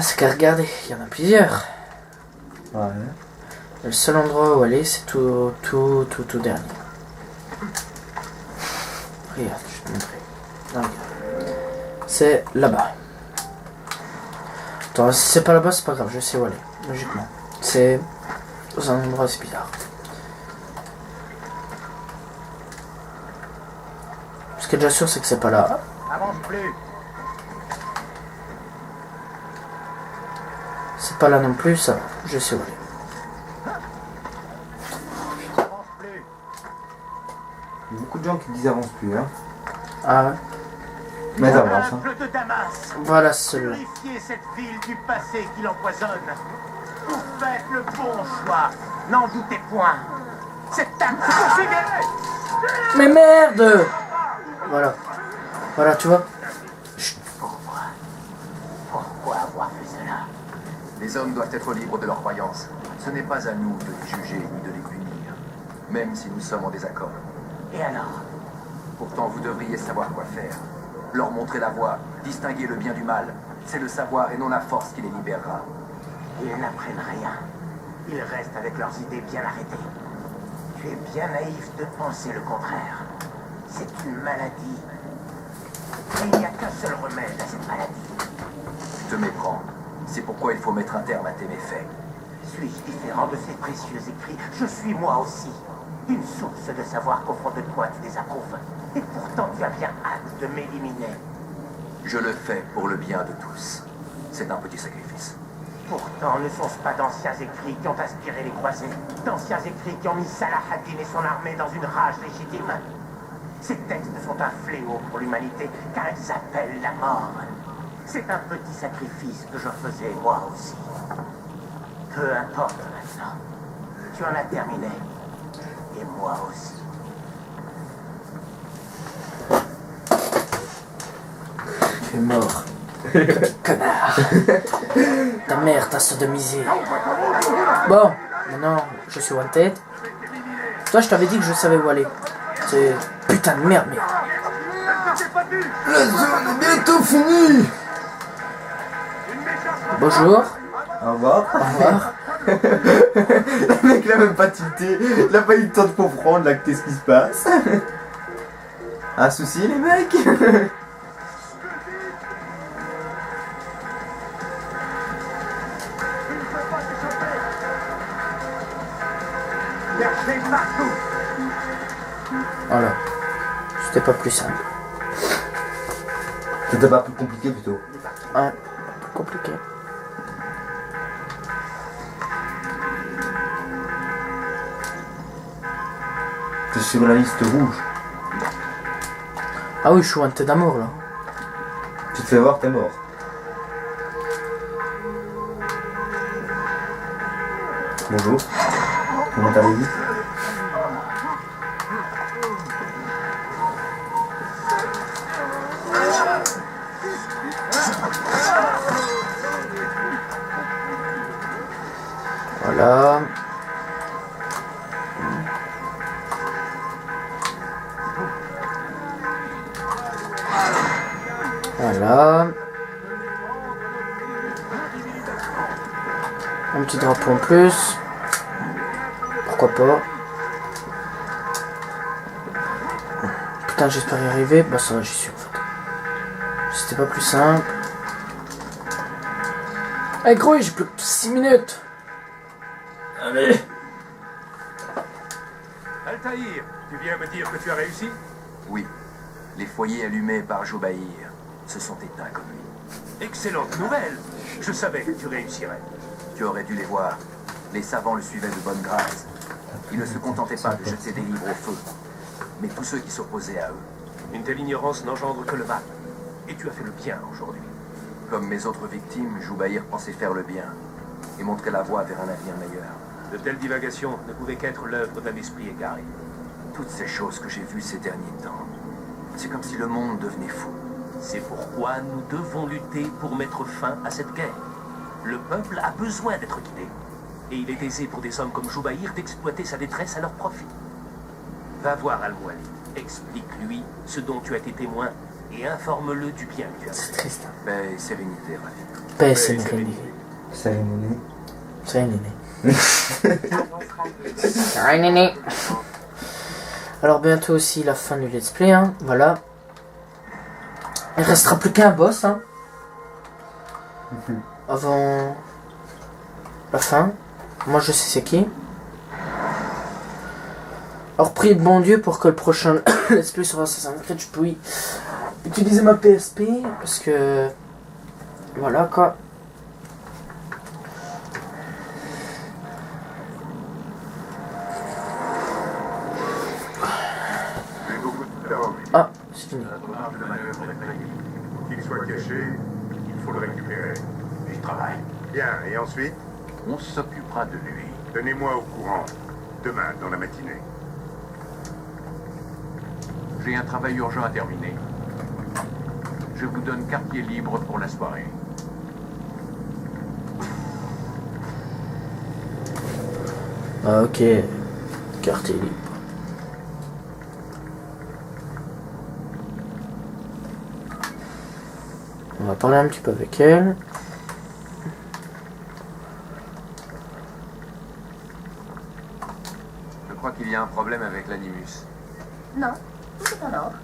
C'est qu'à regarder, il y en a plusieurs. Ouais. Le seul endroit où aller, c'est tout dernier. Regarde, je vais te montrer. Non, regarde. C'est là-bas. Attends, si c'est pas là-bas, c'est pas grave, je sais où aller. Logiquement. C'est dans un endroit assez bizarre. Ce qui est déjà sûr, c'est que c'est pas là. Avance plus. C'est pas là non plus, ça va. Je sais où aller. Avance plus. Il y a beaucoup de gens qui disent avance plus, hein. Ah ouais. Mais ça avance, hein. Peuple de Damas. Voilà celui-là. Purifiez cette ville du passé qui l'empoisonne. Vous faites le bon choix. N'en doutez point. Cette acte se poursuivez. Mais merde! Voilà. Voilà, tu vois. Pourquoi avoir fait cela? Les hommes doivent être libres de leurs croyances. Ce n'est pas à nous de les juger ni de les punir, même si nous sommes en désaccord. Et alors? Pourtant, vous devriez savoir quoi faire. Leur montrer la voie, distinguer le bien du mal. C'est le savoir et non la force qui les libérera. Ils n'apprennent rien. Ils restent avec leurs idées bien arrêtées. Tu es bien naïf de penser le contraire. C'est une maladie. Et il n'y a qu'un seul remède à cette maladie. Tu te méprends. C'est pourquoi il faut mettre un terme à tes méfaits. Suis-je différent de ces précieux écrits? Je suis moi aussi. Une source de savoir qu'au fond de toi tu désapprouves. Et pourtant tu as bien hâte de m'éliminer. Je le fais pour le bien de tous. C'est un petit sacrifice. Pourtant, ne sont-ce pas d'anciens écrits qui ont inspiré les croisés? D'anciens écrits qui ont mis Salah ad-Din et son armée dans une rage légitime? Ces textes sont un fléau pour l'humanité, car ils appellent la mort. C'est un petit sacrifice que je faisais moi aussi. Peu importe maintenant. Tu en as terminé. Et moi aussi. Tu es mort. Connard. Ta mère t'a sodomisé. Bon, maintenant, je suis wanted. Toi, je t'avais dit que je savais où aller. C'est putain de merde, mais... La zone est bientôt finie. Bonjour. Au revoir. Au revoir. Le mec l'a même pas tilté. Il a pas eu le temps de comprendre là qu'est-ce qui se passe. Un souci les mecs? Cherchez partout. Voilà. C'était pas plus simple. C'était pas plus compliqué plutôt. Ouais, plus compliqué. C'est sur la liste rouge. Ah oui, je suis wanted d'amour là. Tu te fais voir, t'es mort. Bonjour. Comment allez-vous? Voilà. Voilà. Un petit drapeau en plus. Pourquoi pas. Putain, j'espère y arriver. Bah ça va, j'y suis en fait. C'était pas plus simple. Eh gros, j'ai plus que 6 minutes. Allez. Altaïr, tu viens me dire que tu as réussi? Oui, les foyers allumés par Joubaïr se sont éteints comme lui. Excellente nouvelle. Je savais que tu réussirais. Tu aurais dû les voir. Les savants le suivaient de bonne grâce. Ils ne se contentaient pas de jeter des livres au feu, mais tous ceux qui s'opposaient à eux. Une telle ignorance n'engendre que le mal. Et tu as fait le bien aujourd'hui. Comme mes autres victimes, Joubaïr pensait faire le bien et montrer la voie vers un avenir meilleur. De telles divagations ne pouvaient qu'être l'œuvre d'un esprit égaré. Toutes ces choses que j'ai vues ces derniers temps, c'est comme si le monde devenait fou. C'est pourquoi nous devons lutter pour mettre fin à cette guerre. Le peuple a besoin d'être guidé. Et il est aisé pour des hommes comme Joubaïr d'exploiter sa détresse à leur profit. Va voir Al-Muali. Explique-lui ce dont tu as été témoin et informe-le du bien que tu as C'est fait. triste. Hein. Paix et sérénité, Rafik. Paix, c'est sérénité. Ça est néné. Sérénité. Sérénité. Alors bientôt aussi la fin du let's play, hein. Voilà. Il restera plus qu'un boss, hein. Avant la fin. Moi je sais c'est qui. Alors prie de bon Dieu pour que le prochain let's play sur Assassin's Creed je puisse utiliser ma PSP parce que voilà quoi. Ah, c'est fini. Qu'il soit caché, il faut le récupérer. J'y travaille. Bien, et ensuite, On s'occupera de lui. tenez-moi au courant. Demain, dans la matinée. J'ai un travail urgent à terminer. Je vous donne quartier libre pour la soirée. Ah, ok. Quartier libre. On va parler un petit peu avec elle. Je crois qu'il y a un problème avec l'animus. Non, tout est en ordre.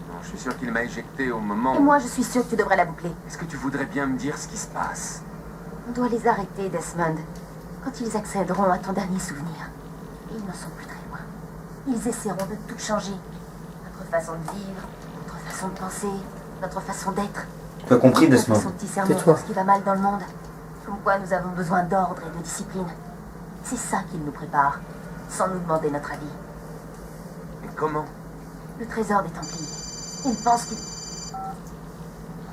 Non, je suis sûr qu'il m'a éjecté au moment Et où... moi, je suis sûre que tu devrais la boucler. Est-ce que tu voudrais bien me dire ce qui se passe? On doit les arrêter, Desmond. Quand ils accéderont à ton dernier souvenir. Et ils n'en sont plus très loin. Ils essaieront de tout changer. Notre façon de vivre, notre façon de penser, notre façon d'être. Tu as compris, Notre Desmond? façon de discerner Tais-toi. ce qui va mal dans le monde. Comme quoi nous avons besoin d'ordre et de discipline. C'est ça qu'ils nous préparent, sans nous demander notre avis. Mais comment? Le trésor des Templiers. Ils pensent qu'ils...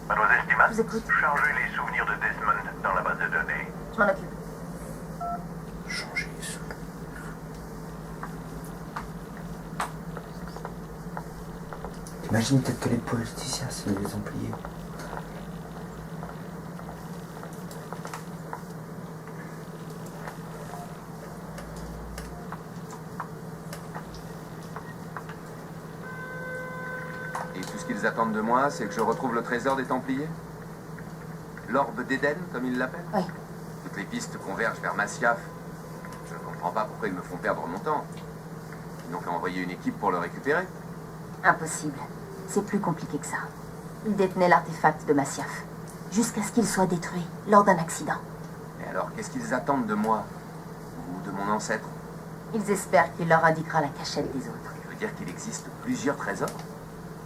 Mademoiselle Stiman, Je vous écoute. chargez les souvenirs de Desmond dans la base de données. Je m'en occupe. Changer les sous. T'imagines peut-être que les politiciens, c'est les Templiers. Et tout ce qu'ils attendent de moi, c'est que je retrouve le trésor des Templiers? L'orbe d'Éden, comme ils l'appellent? Oui. Toutes les pistes convergent vers Masyaf. Je ne comprends pas pourquoi ils me font perdre mon temps. Ils n'ont qu'à envoyer une équipe pour le récupérer. Impossible. C'est plus compliqué que ça. Ils détenaient l'artefact de Masyaf, jusqu'à ce qu'il soit détruit lors d'un accident. Et alors, qu'est-ce qu'ils attendent de moi? Ou de mon ancêtre? Ils espèrent qu'il leur indiquera la cachette des autres. Je veux dire qu'il existe plusieurs trésors?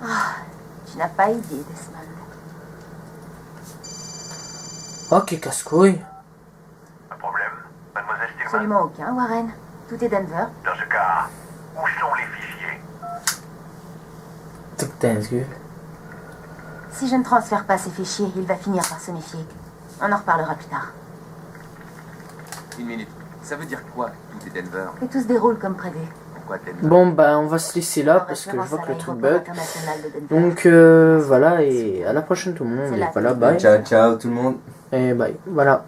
Ah, tu n'as pas idée, Desmond. Ok, casse-couille. Un problème, Mademoiselle Stillman? Absolument aucun, Warren. Tout est Denver. Dans ce cas, où sont les fichiers? Tout est gueule. Si je ne transfère pas ces fichiers, il va finir par se méfier. On en reparlera plus tard. Une minute. Ça veut dire quoi, tout est Denver? Que tout se déroule comme prévu. Pourquoi Denver? Bon, bah, on va se laisser là En parce que je référence vois à que le truc l'aéroport bug. international de Denver. Donc, voilà, et à la prochaine tout le monde. C'est Et la voilà, tête. bye. Ciao, ciao tout le monde. Et bye. Voilà.